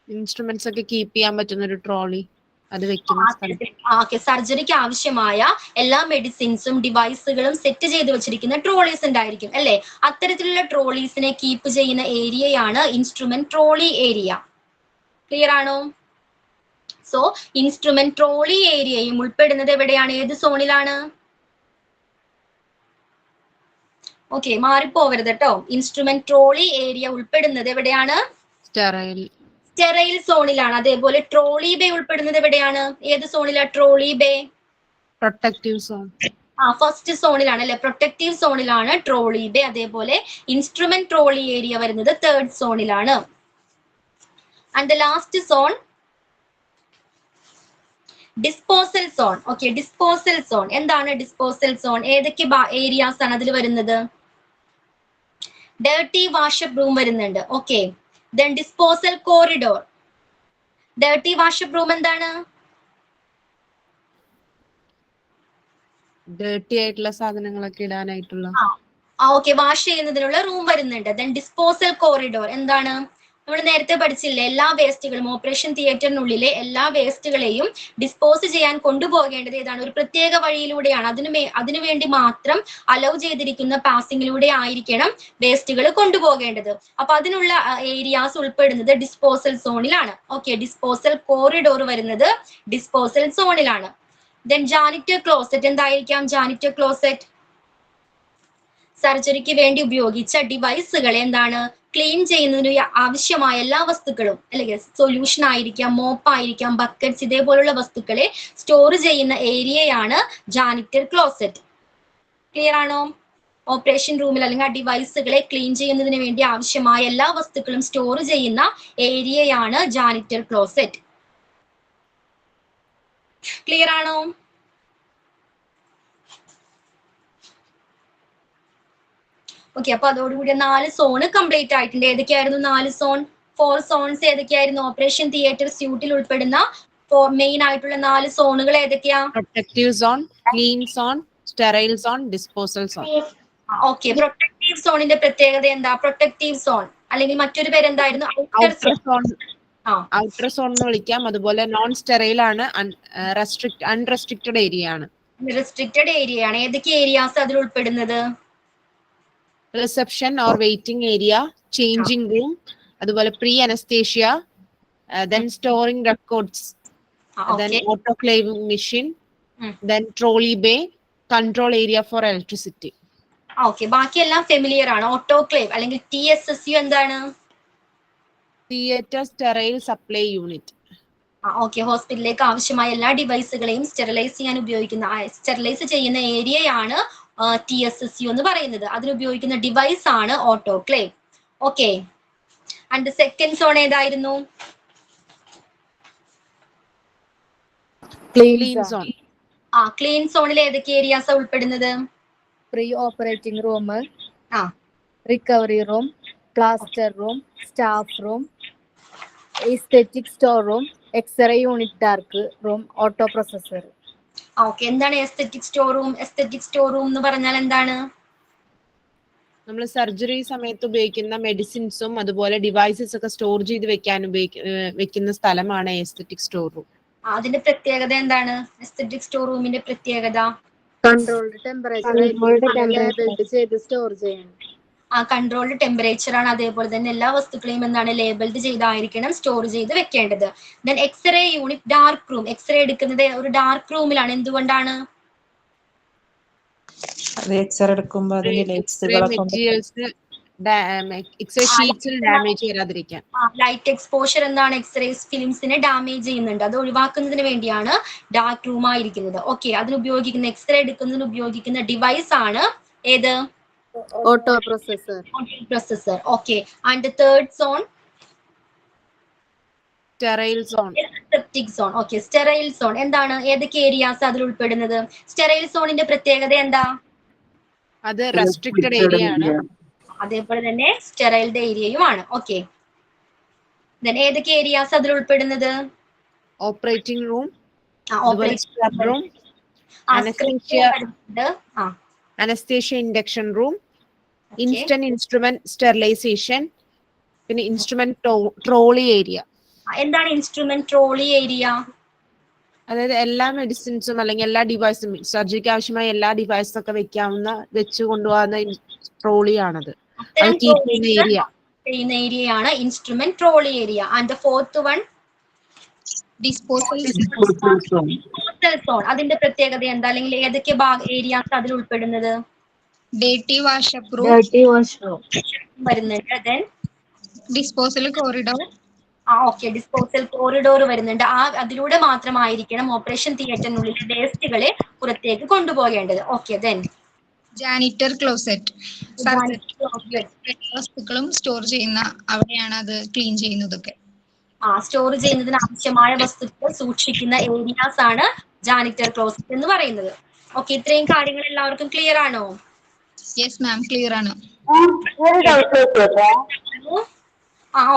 ഇൻസ്ട്രുമെന്റ്സ് ഒക്കെ കീപ്പ് ചെയ്യാൻ പറ്റുന്ന ഒരു ട്രോളി, അത് വെക്കുന്ന സ്ഥലം. സർജറിക്ക് ആവശ്യമായ എല്ലാ മെഡിസിൻസും ഡിവൈസുകളും സെറ്റ് ചെയ്ത് വെച്ചിരിക്കുന്ന ട്രോളീസ് ഉണ്ടായിരിക്കും അല്ലെ? അത്തരത്തിലുള്ള ട്രോളീസിനെ കീപ്പ് ചെയ്യുന്ന ഏരിയയാണ് ഇൻസ്ട്രുമെന്റ് ട്രോളി ഏരിയ. ക്ലിയർ ആണോ? സോ ഇൻസ്ട്രുമെന്റ് ട്രോളി ഏരിയയും ഉൾപ്പെടുന്നത് എവിടെയാണ്? ഏത് സോണിലാണ്? ഓക്കെ, മാറിപ്പോവരുത് കേട്ടോ. ഇൻസ്ട്രുമെന്റ് ട്രോളി ഏരിയ ഉൾപ്പെടുന്നത് എവിടെയാണ്? സ്റ്റെറൈൽ സ്റ്റെറൈൽ സോണിലാണ്. അതേപോലെ ട്രോളി ബേ ഉൾപ്പെടുന്നത് എവിടെയാണ്? ഏത് സോണിലാണ് trolley bay? Protective zone. First സോണിലാണ് അല്ലെ, പ്രൊട്ടക്റ്റീവ് സോണിലാണ് ട്രോളി ബേ. അതേപോലെ ഇൻസ്ട്രുമെന്റ് ട്രോളി ഏരിയ വരുന്നത് തേർഡ് സോണിലാണ്. And the last zone disposal zone. Okay, disposal zone എന്താണ്? ഡിസ്പോസൽ സോൺ ഏതൊക്കെ ഏരിയാസ് ആണ് അതിൽ വരുന്നത്? ഡേർട്ടി വാഷപ്പ് റൂം വരുന്നുണ്ട്. Okay, then disposal corridor. Dirty wash up room എന്താണ്? ഡേർട്ടി ആയിട്ടുള്ള സാധനങ്ങളൊക്കെ ഇടാനായിട്ടുള്ള. ഓക്കെ, വാഷ് ചെയ്യുന്നതിനുള്ള റൂം വരുന്നുണ്ട്. ദെൻ ഡിസ്പോസൽ കോറിഡോർ എന്താണ്? നമ്മൾ നേരത്തെ പഠിച്ചില്ലേ, എല്ലാ വേസ്റ്റുകളും ഓപ്പറേഷൻ തിയേറ്ററിനുള്ളിലെ എല്ലാ വേസ്റ്റുകളെയും ഡിസ്പോസ് ചെയ്യാൻ കൊണ്ടുപോകേണ്ടത് ഏതാണ്? ഒരു പ്രത്യേക വഴിയിലൂടെയാണ്. അതിനുവേണ്ടി മാത്രം അലൗ ചെയ്തിരിക്കുന്ന പാസിംഗിലൂടെ ആയിരിക്കണം വേസ്റ്റുകൾ കൊണ്ടുപോകേണ്ടത്. അപ്പൊ അതിനുള്ള ഏരിയാസ് ഉൾപ്പെടുന്നത് ഡിസ്പോസൽ സോണിലാണ്. ഓക്കെ, ഡിസ്പോസൽ കോറിഡോർ വരുന്നത് ഡിസ്പോസൽ സോണിലാണ്. ദെൻ ജാനിറ്റർ ക്ലോസറ്റ് എന്തായിരിക്കാം? ജാനിറ്റർ ക്ലോസറ്റ് സർജറിക്ക് വേണ്ടി ഉപയോഗിച്ച ഡിവൈസുകളെ എന്താണ്? ക്ലീൻ ചെയ്യുന്നതിന് ആവശ്യമായ എല്ലാ വസ്തുക്കളും, അല്ലെങ്കിൽ സൊല്യൂഷൻ ആയിരിക്കാം, മോപ്പ് ആയിരിക്കാം, ബക്കറ്റ്സ്, ഇതേപോലുള്ള വസ്തുക്കളെ സ്റ്റോർ ചെയ്യുന്ന ഏരിയയാണ് ജാനിറ്റർ ക്ലോസറ്റ്. ക്ലിയർ ആണോ? ഓപ്പറേഷൻ റൂമിൽ അല്ലെങ്കിൽ ആ ഡിവൈസുകളെ ക്ലീൻ ചെയ്യുന്നതിന് വേണ്ടി ആവശ്യമായ എല്ലാ വസ്തുക്കളും സ്റ്റോർ ചെയ്യുന്ന ഏരിയയാണ് ജാനിറ്റർ ക്ലോസറ്റ്. ക്ലിയർ ആണോ? ഓക്കെ, അപ്പൊ അതോടുകൂടി 4 സോണ് കംപ്ലീറ്റ് ആയിട്ടുണ്ട്. ഏതൊക്കെയായിരുന്നു 4 സോൺ? 4 സോൺസ് ഏതൊക്കെയായിരുന്നു? ഓപ്പറേഷൻ തിയേറ്റർ സ്യൂട്ടിൽ ഉൾപ്പെടുന്ന മെയിൻ ആയിട്ടുള്ള 4 സോണുകൾ ഏതൊക്കെയാ? Protective zone, clean zone, sterile zone, disposal zone. Okay, protective സോണിന്റെ പ്രത്യേകത എന്താ? പ്രൊട്ടക്റ്റീവ് സോൺ അല്ലെങ്കിൽ മറ്റൊരു പേര് എന്തായിരുന്നു? Outer zone. ഔട്ടർ സോൺ എന്ന് വിളിക്കാം. അതുപോലെ നോൺ സ്റ്റെറൈൽ ആണ്, അൺറെസ്ട്രിക്റ്റഡ് ഏരിയ ആണ്. റെസ്ട്രിക്റ്റഡ് ഏരിയ ആണ്. ഏതൊക്കെ ഏരിയാസ് അതിൽ ഉൾപ്പെടുന്നത്? Reception or waiting area, changing room, അതുപോലെ pre anaesthesia, then storing records, then autoclaving machine, then trolley bay, control area for electricity. Okay, ബാക്കിയെല്ലാം ഫെമിലിയർ ആണ്. ഓട്ടോക്ലേവ് അല്ലെങ്കിൽ TSSU എന്താണ്? Theatre sterile supply unit. Okay, ഹോസ്പിറ്റലിലേക്ക് ആവശ്യമായ എല്ലാ ഡിവൈസുകളെയും സ്റ്റെറിലൈസ് ചെയ്യുന്ന ഏരിയയാണ് TSSU എന്ന് പറയുന്നത്. അതിനുപയോഗിക്കുന്ന ഡിവൈസ് ആണ് autoclave. Okay, and second zone ഏതായിരുന്നു? Clean zone. ക്ലീൻ സോണിൽ ഏതൊക്കെ ഏരിയാസ് ഉൾപ്പെടുന്നത്? പ്രീ ഓപ്പറേറ്റിംഗ് റൂം, ആ recovery room, plaster room, staff room, aesthetic store room, x ray unit, dark room, auto processor. Okay, എന്താണ് aesthetic store room? Aesthetic store room എന്ന് പറഞ്ഞാൽ എന്താണ്? നമ്മൾ സർജറി സമയത്ത് ഉപയോഗിക്കുന്ന മെഡിസിൻസും അതുപോലെ ഡിവൈസസ് ഒക്കെ സ്റ്റോർ ചെയ്ത് വെക്കുന്ന സ്ഥലമാണ് എസ്തെറ്റിക് സ്റ്റോർ റൂം. അതിന്റെ പ്രത്യേകത എന്താണ്? എസ്തെറ്റിക് സ്റ്റോർ റൂമിന്റെ പ്രത്യേകത കൺട്രോൾഡ് ടെമ്പറേച്ചർ ലേബിൾഡ് ചെയ്ത് സ്റ്റോർ ചെയ്യണം. കൺട്രോൾഡ് ടെമ്പറേച്ചർ ആണ്. അതേപോലെ തന്നെ എല്ലാ വസ്തുക്കളെയും എന്താണ്? ലേബിൾഡ് ചെയ്തായിരിക്കണം സ്റ്റോർ ചെയ്ത് വെക്കേണ്ടത്. Then X-ray unit, dark room. X-ray എടുക്കുന്നത് ഒരു ഡാർക്ക് റൂമിലാണ്. എന്തുകൊണ്ടാണ്? എക്സ്റേ എടുക്കുമ്പോ അതിന്റെ എക്സ്റേ ഷീറ്റ്സിൽ ഡാമേജ് വരാതിരിക്കാൻ. ലൈറ്റ് എക്സ്പോഷർ എന്താണ്? എക്സ്റേ ഫിലിംസിനെ ഡാമേജ് ചെയ്യുന്നുണ്ട്. അത് ഒഴിവാക്കുന്നതിന് വേണ്ടിയാണ് ഡാർക്ക് റൂം ആയിരിക്കുന്നത്. ഓക്കെ, അതിനുപയോഗിക്കുന്ന എക്സ്റേ എടുക്കുന്നതിന് ഉപയോഗിക്കുന്ന ഡിവൈസ് ആണ് ഏത്? Auto processor. Okay, and third zone sterile zone. Septic zone. Okay, sterile zone എന്താണ്? ഏതൊക്കെ ഏരിയാസ് അതിൽ ഉൾപ്പെടുന്നത്? സ്റ്റെറൈൽ സോണിന്റെ പ്രത്യേകത എന്താ? അത് റെസ്ട്രിക്റ്റഡ് ഏരിയ ആണ്. അതേപോലെ തന്നെ സ്റ്റെറൈൽഡ് ഏരിയയുമാണ്. ഓക്കെ, ഏതൊക്കെ ഏരിയാസ് അതിൽ ഉൾപ്പെടുന്നത്? Operating room, room, anaesthesia induction room, instant instrument sterilisation, പിന്നെ ഇൻസ്ട്രുമെന്റ് ട്രോളി ഏരിയ. എന്താണ് ഇൻസ്ട്രുമെന്റ് ട്രോളി ഏരിയ? അതായത് എല്ലാ മെഡിസിൻസും അല്ലെങ്കിൽ എല്ലാ ഡിവൈസും, സർജറിക്ക് ആവശ്യമായ എല്ലാ ഡിവൈസും ഒക്കെ വെച്ച് കൊണ്ടുപോകുന്ന ട്രോളിയാണത്. ഏരിയയാണ് instrument trolley area. And the fourth one disposal zone. അതിന്റെ പ്രത്യേകത എന്താ? അല്ലെങ്കിൽ ഏതൊക്കെ ഏരിയാസ് അതിൽ ഉൾപ്പെടുന്നത്? Dirty wash up room, dirty washroom, വരുന്നുണ്ട്. Then disposal corridor, okay, disposal corridor വരുന്നുണ്ട്. അതിലൂടെ മാത്രമായിരിക്കണം ഓപ്പറേഷൻ തിയേറ്ററിനുള്ളിലെ വേസ്റ്റുകളെ പുറത്തേക്ക് കൊണ്ടുപോകേണ്ടത്. ഓക്കെ, ദെൻ ജാനിറ്റർ ക്ലോസറ്റ്, വസ്തുക്കളും സ്റ്റോർ ചെയ്യുന്ന അവിടെയാണ് അത് ക്ലീൻ ചെയ്യുന്നതൊക്കെ. സ്റ്റോർ ചെയ്യുന്നതിന് ആവശ്യമായ വസ്തുക്കൾ സൂക്ഷിക്കുന്ന ഏരിയാസ് ആണ് ജാനിറ്റർ ക്ലോസറ്റ് എന്ന് പറയുന്നത്. ഓക്കെ, ഇത്രയും കാര്യങ്ങൾ എല്ലാവർക്കും ക്ലിയർ ആണോ? യെസ് മാം, ക്ലിയർ ആണ്.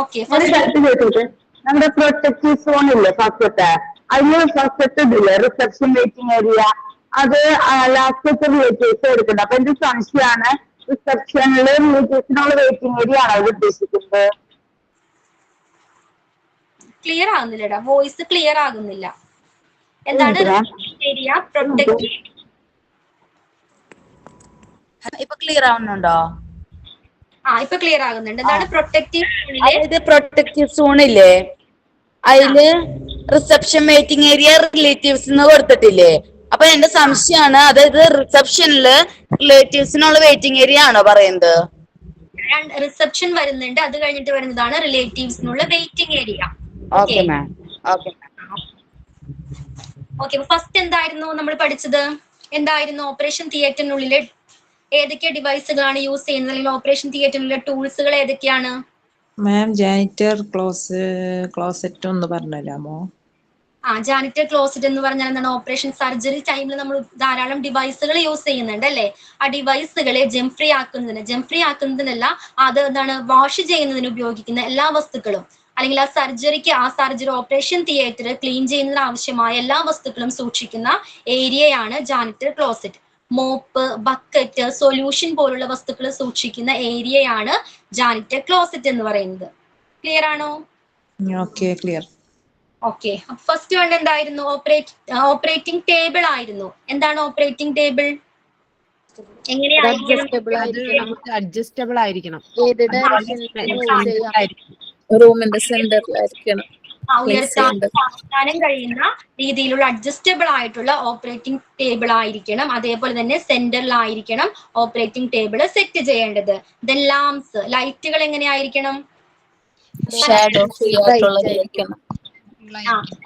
ഓക്കെ, നമ്മുടെ പ്രൊട്ടക്റ്റീവ് സോൺ ഇല്ലേ ഫസ്റ്റത്തെ, അതിന് ഫസ്റ്റത്തെ ഇതില്ലേ റിസപ്ഷൻ വെയിറ്റിംഗ് ഏരിയ, അത് ലാസ്റ്റത്തെ റിലേറ്റീവ്സ് എടുക്കുന്നത്. അപ്പൊ എന്റെ സംശയമാണ്, റിസപ്ഷനില് റിലേറ്റീവ്സിനുള്ള വെയിറ്റിംഗ് ഏരിയ ആണോ അത് ഉദ്ദേശിക്കുന്നത്? ക്ലിയർ ആകുന്നില്ലടാ, വോയിസ് ക്ലിയർ ആകുന്നില്ല. എന്താണ് ഏരിയ? പ്രൊട്ടക്റ്റീവ്. ഇപ്പൊ ക്ലിയർ ആവുന്നുണ്ടോ? ഇപ്പൊ ക്ലിയർ ആകുന്നുണ്ട്. എന്താണ് പ്രൊട്ടക്റ്റീവ് സോണിലെ? അതായത് പ്രൊട്ടക്റ്റീവ് സോണില്ലേ, അതില് റിസപ്ഷൻ വെയിറ്റിംഗ് ഏരിയ റിലേറ്റീവ്സ് കൊടുത്തിട്ടില്ലേ? അപ്പൊ എന്റെ സംശയമാണ്, അതായത് റിസപ്ഷനില് റിലേറ്റീവ്സിനുള്ള വെയിറ്റിംഗ് ഏരിയ ആണോ പറയുന്നത്? റിസപ്ഷൻ വരുന്നുണ്ട്, അത് കഴിഞ്ഞിട്ട് വരുന്നതാണ് റിലേറ്റീവ്സിനുള്ള waiting area. Okay ma'am. Okay, first എന്തായിരുന്നു നമ്മൾ പഠിച്ചത്? എന്തായിരുന്നു ഓപ്പറേഷൻ തിയേറ്ററിനുള്ളിലെ ഏതൊക്കെ ഡിവൈസുകളാണ് യൂസ് ചെയ്യുന്നത്, അല്ലെങ്കിൽ ഓപ്പറേഷൻ തിയേറ്ററിലെ ടൂൾസുകൾ ഏതൊക്കെയാണ്? മാം ജാനിറ്റർ ക്ലോസറ്റ് ഒന്ന് പറഞ്ഞുതരാമോ? ജാനിറ്റർ ക്ലോസറ്റ് എന്ന് പറഞ്ഞാൽ എന്താണ്? ഓപ്പറേഷൻ സർജറി ടൈമിൽ നമ്മൾ ധാരാളം ഡിവൈസുകൾ യൂസ് ചെയ്യുന്നുണ്ട് അല്ലെ? ആ ഡിവൈസുകളെ ജെം ഫ്രീ ആക്കുന്നതിനല്ല, അത് എന്താണ് വാഷ് ചെയ്യുന്നതിന് ഉപയോഗിക്കുന്ന എല്ലാ വസ്തുക്കളും, അല്ലെങ്കിൽ ആ സർജറി ഓപ്പറേഷൻ തിയേറ്റർ ക്ലീൻ ചെയ്യുന്നതിന് ആവശ്യമായ എല്ലാ വസ്തുക്കളും സൂക്ഷിക്കുന്ന ഏരിയയാണ് janitor closet. Mop, bucket, solution പോലുള്ള വസ്തുക്കൾ സൂക്ഷിക്കുന്ന ഏരിയയാണ് ജാനിറ്റർ ക്ലോസറ്റ് എന്ന് പറയുന്നത്. ക്ലിയർ ആണോ? Okay, clear. Okay, first one എന്തായിരുന്നു? ഓപ്പറേറ്റിംഗ് ടേബിൾ ആയിരുന്നു. എന്താണ് ഓപ്പറേറ്റിംഗ് ടേബിൾ? അഡ്ജസ്റ്റബിൾ ആയിരിക്കണം. ഏത് ഡയറക്ഷനിലും യൂസ് ചെയ്യാം. റൂമിന്റെ സെന്ററിലായിരിക്കണം. ഉയർത്താനും കഴിയുന്ന രീതിയിലുള്ള അഡ്ജസ്റ്റബിൾ ആയിട്ടുള്ള ഓപ്പറേറ്റിംഗ് ടേബിൾ ആയിരിക്കണം. അതേപോലെ തന്നെ സെന്ററിലായിരിക്കണം ഓപ്പറേറ്റിംഗ് ടേബിൾ സെറ്റ് ചെയ്യേണ്ടത്. ദെൻ ലാംപ്സ്, ലൈറ്റുകൾ എങ്ങനെയായിരിക്കണം? ഷാഡോ ഫ്രീ ആയിട്ടുള്ളതായിരിക്കണം.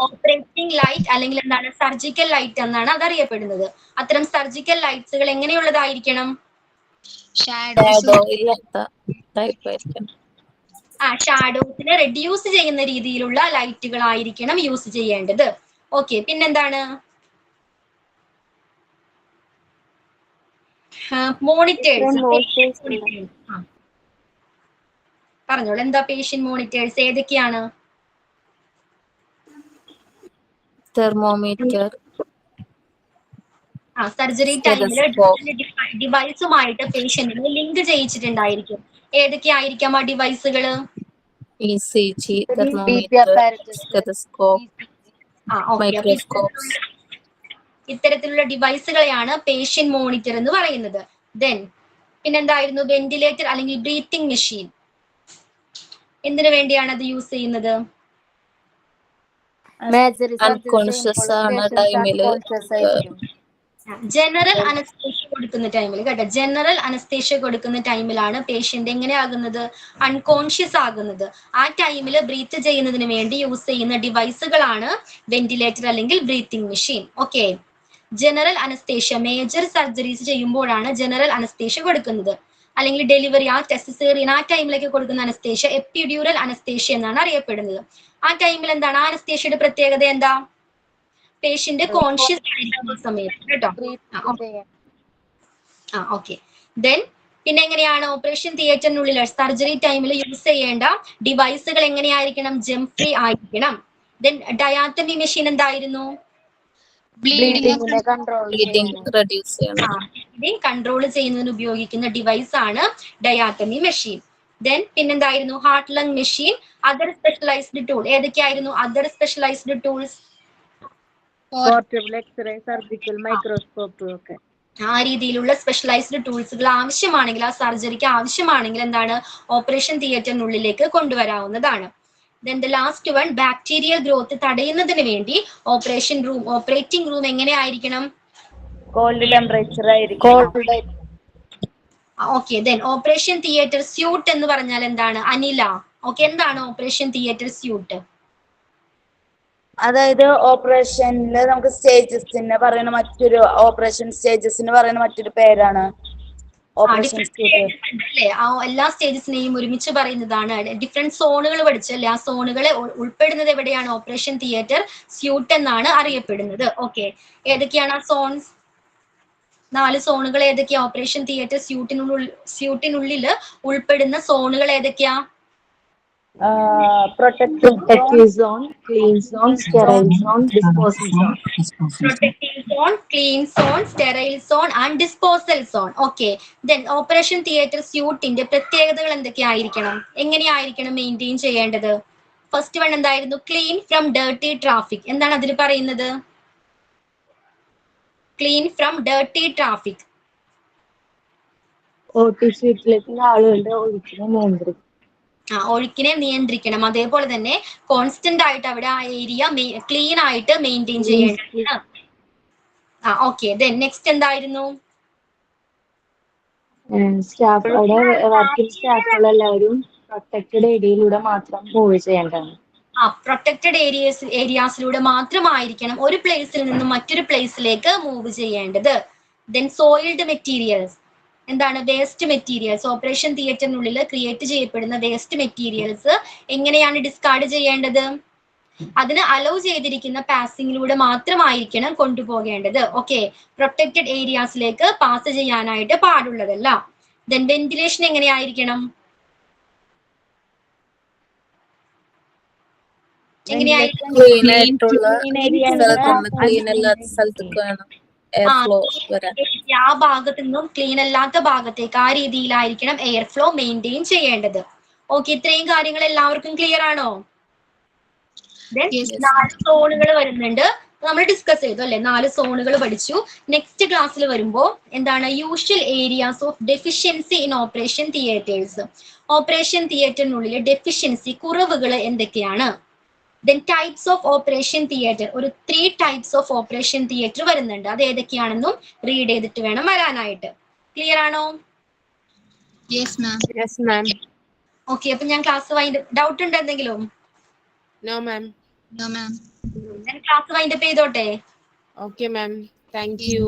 ഓപ്പറേറ്റിംഗ് ലൈറ്റ് അല്ലെങ്കിൽ എന്താണ് സർജിക്കൽ ലൈറ്റ് എന്നാണ് അത് അറിയപ്പെടുന്നത്. അത്തരം സർജിക്കൽ ലൈറ്റ്സുകൾ എങ്ങനെയുള്ളതായിരിക്കണം? ഷാഡോ ഇല്ലാത്ത ടൈപ്പ് ആയിരിക്കണം. ഷാഡോസിനെ റെഡ്യൂസ് ചെയ്യുന്ന രീതിയിലുള്ള ലൈറ്റുകളായിരിക്കണം യൂസ് ചെയ്യേണ്ടത്. ഓക്കെ, പിന്നെന്താണ്? മോണിറ്റേഴ്സ്. പറഞ്ഞോളൂ, എന്താ പേഷ്യന്റ് മോണിറ്റേഴ്സ് ഏതൊക്കെയാണ്? തെർമോമീറ്റർ, സർജറി ടൈമിൽ ഡിവൈസുമായിട്ട് പേഷ്യന്റിനെ ലിങ്ക് ചെയ്യിച്ചിട്ടുണ്ടായിരിക്കും. ഏതൊക്കെ ആയിരിക്കാം ആ ഡിവൈസുകള്? ECG, thermometer, stethoscope, microscope. ഇത്തരത്തിലുള്ള ഡിവൈസുകളെയാണ് പേഷ്യന്റ് മോണിറ്റർ എന്ന് പറയുന്നത്. ദെൻ പിന്നെന്തായിരുന്നു? വെന്റിലേറ്റർ അല്ലെങ്കിൽ ബ്രീത്തിങ് മെഷീൻ. എന്തിനു വേണ്ടിയാണ് അത് യൂസ് ചെയ്യുന്നത്? അൺകോൺഷ്യസ് ആണ് ടൈമില്, ജനറൽ അനസ്തേഷ്യ കൊടുക്കുന്ന ടൈമിൽ കേട്ടോ, ജനറൽ അനസ്തേഷ്യ കൊടുക്കുന്ന ടൈമിലാണ് പേഷ്യന്റ് എങ്ങനെയാകുന്നത്? അൺകോൺഷ്യസ് ആകുന്നത്. ആ ടൈമിൽ ബ്രീത്ത് ചെയ്യുന്നതിന് വേണ്ടി യൂസ് ചെയ്യുന്ന ഡിവൈസുകളാണ് വെന്റിലേറ്റർ അല്ലെങ്കിൽ breathing machine. Okay, general anaesthesia major surgeries ചെയ്യുമ്പോഴാണ് ജനറൽ അനസ്തേഷ്യ കൊടുക്കുന്നത്. അല്ലെങ്കിൽ ഡെലിവറി, ടെസ്റ്റസേറിയൻ ആ ടൈമിലേക്ക് കൊടുക്കുന്ന അനസ്തേഷ്യ എപ്പിഡ്യൂറൽ അനസ്തേഷ്യ എന്നാണ് അറിയപ്പെടുന്നത്. ആ ടൈമിൽ എന്താണ് ആ അനസ്തേഷ്യയുടെ പ്രത്യേകത? എന്താ? പേഷ്യന്റ് കോൺഷ്യസ് ആയിരിക്കുന്ന സമയത്ത് കേട്ടോ. ഓക്കെ, ദെൻ പിന്നെ എങ്ങനെയാണ് ഓപ്പറേഷൻ തിയേറ്ററിനുള്ളിൽ സർജറി ടൈമിൽ യൂസ് ചെയ്യേണ്ട ഡിവൈസുകൾ എങ്ങനെയായിരിക്കണം? ജെം ഫ്രീ ആയിരിക്കണം. ദെൻ ഡയാറ്റമി മെഷീൻ എന്തായിരുന്നു? ബ്ലീഡിംഗ് കൺട്രോൾ ചെയ്യുന്നതിന് ഉപയോഗിക്കുന്ന ഡിവൈസ് ആണ് ഡയാറ്റമി മെഷീൻ. ദെൻ പിന്നെന്തായിരുന്നു? Heart lung machine. Other specialised tool ഏതൊക്കെയായിരുന്നു? Other specialised tools portable x ray, surgical microscope ഒക്കെ. ആ രീതിയിലുള്ള സ്പെഷ്യലൈസ്ഡ് ടൂൾസുകൾ ആവശ്യമാണെങ്കിൽ, ആ സർജറിക്ക് ആവശ്യമാണെങ്കിൽ എന്താണ് ഓപ്പറേഷൻ തിയേറ്ററിനുള്ളിലേക്ക് കൊണ്ടുവരാവുന്നതാണ്. Then the last one, bacterial growth തടയുന്നതിന് വേണ്ടി ഓപ്പറേറ്റിംഗ് റൂം എങ്ങനെ ആയിരിക്കണം? കോൾഡ് ടെമ്പറേച്ചർ ആയിരിക്കും. Okay then operation theatre suite എന്ന് പറഞ്ഞാൽ എന്താണ്? അനില, ഓക്കെ, എന്താണ് ഓപ്പറേഷൻ തിയേറ്റർ സ്യൂട്ട്? അതായത് ഓപ്പറേഷനില് നമുക്ക് സ്റ്റേജസിന് പറയുന്ന മറ്റൊരു ഓപ്പറേഷൻ സ്റ്റേജസിന് പറയുന്ന മറ്റൊരു പേരാണ് ഓപ്പറേഷൻ സ്യൂട്ട്. അല്ലേ, ആ എല്ലാ സ്റ്റേജസിനെയും ഒരുമിച്ച് പറയുന്നതാണ്. ഡിഫറെന്റ് സോണുകൾ പഠിച്ചല്ലേ, ആ സോണുകളെ ഉൾപ്പെടുന്നത് എവിടെയാണ്? ഓപ്പറേഷൻ തിയേറ്റർ സ്യൂട്ട് എന്നാണ് അറിയപ്പെടുന്നത്. ഓക്കെ, ഏതൊക്കെയാണ് ആ സോൺസ്? 4 സോണുകൾ ഏതൊക്കെയാ? ഓപ്പറേഷൻ തിയേറ്റർ സ്യൂട്ടിനുള്ളിൽ ഉൾപ്പെടുന്ന സോണുകൾ ഏതൊക്കെയാ? Protective zone, clean zone, sterile zone, disposal zone. Protective zone, clean zone, sterile zone and disposal zone. Okay. Then operation theatre സ്യൂട്ടിന്റെ പ്രത്യേകതകൾ എന്തൊക്കെയായിരിക്കണം? എങ്ങനെയായിരിക്കണം മെയിൻറ്റെയിൻ ചെയ്യേണ്ടത്? ഫസ്റ്റ് വൺ എന്തായിരുന്നു? Clean from dirty traffic. എന്താണ് അതിൽ പറയുന്നത്? Clean from dirty traffic. ഓട്ടിസീറ്റിലേക്കുള്ള ആളുകളുടെ ഒഴുക്കിനെ നിയന്ത്രിക്കും. ഒഴുക്കിനെ നിയന്ത്രിക്കണം. അതേപോലെ തന്നെ കോൺസ്റ്റന്റ് ആയിട്ട് അവിടെ ആ ഏരിയ ക്ലീൻ ആയിട്ട് മെയിൻറ്റെയിൻ ചെയ്യേണ്ടതാണ്. ഓക്കെ, ദെൻ നെക്സ്റ്റ് എന്തായിരുന്നു? സ്റ്റാഫ് അവിടെ വർക്കിംഗ് സ്റ്റാഫുകളെല്ലാവരും പ്രൊട്ടക്റ്റഡ് ഏരിയയിലൂടെ മാത്രം മൂവ് ചെയ്യേണ്ടതാണ്. പ്രൊട്ടക്റ്റഡ് ഏരിയാസിലൂടെ മാത്രമായിരിക്കണം ഒരു പ്ലേസിൽ നിന്നും മറ്റൊരു പ്ലേസിലേക്ക് മൂവ് ചെയ്യേണ്ടത്. Then soiled materials. എന്താണ്? Waste materials. ഓപ്പറേഷൻ തിയേറ്ററിനുള്ളിൽ ക്രിയേറ്റ് ചെയ്യപ്പെടുന്ന വേസ്റ്റ് മെറ്റീരിയൽസ് എങ്ങനെയാണ് ഡിസ്കാർഡ് ചെയ്യേണ്ടത്? അതിന് അലോ ചെയ്തിരിക്കുന്ന പാസിംഗിലൂടെ മാത്രമായിരിക്കണം കൊണ്ടുപോകേണ്ടത്. ഓക്കെ, പ്രൊട്ടക്റ്റഡ് ഏരിയാസിലേക്ക് പാസ് ചെയ്യാനായിട്ട് പാടുള്ളതല്ല. ദെൻ വെന്റിലേഷൻ എങ്ങനെയായിരിക്കണം? ആ ഭാഗത്ത് നിന്നും ക്ലീൻ അല്ലാത്ത ഭാഗത്തേക്ക് ആ രീതിയിലായിരിക്കണം എയർ ഫ്ലോ മെയിൻറ്റെയിൻ ചെയ്യേണ്ടത്. ഓക്കെ, ഇത്രയും കാര്യങ്ങൾ എല്ലാവർക്കും ക്ലിയർ ആണോ? 4 സോണുകൾ വരുന്നുണ്ട്, നമ്മൾ ഡിസ്കസ് ചെയ്തു അല്ലെ? 4 സോണുകൾ പഠിച്ചു. നെക്സ്റ്റ് ക്ലാസ്സിൽ വരുമ്പോൾ എന്താണ്? Usual areas of deficiency in operation theatres. Operation തിയേറ്ററിനുള്ളിലെ ഡെഫിഷ്യൻസി, കുറവുകൾ എന്തൊക്കെയാണ്? Then types of operation theatre. ഒരു 3 ടൈപ്സ് ഓഫ് ഓപ്പറേഷൻ തിയേറ്റർ വരുന്നുണ്ട്. അത് ഏതൊക്കെയാണെന്നും റീഡ് ചെയ്തിട്ട് വേണം വരാനായിട്ട്. ക്ലിയർ ആണോ? Yes ma'am. Yes, ma'am. Okay, അപ്പൊ ഞാൻ ക്ലാസ് ഡൗട്ട് ഉണ്ട് എന്തെങ്കിലും? No, ma'am. No ma'am. ഞാൻ ക്ലാസ് വൈൻഡപ്പ് ചെയ്തോട്ടെ? Okay, ma'am. Thank you.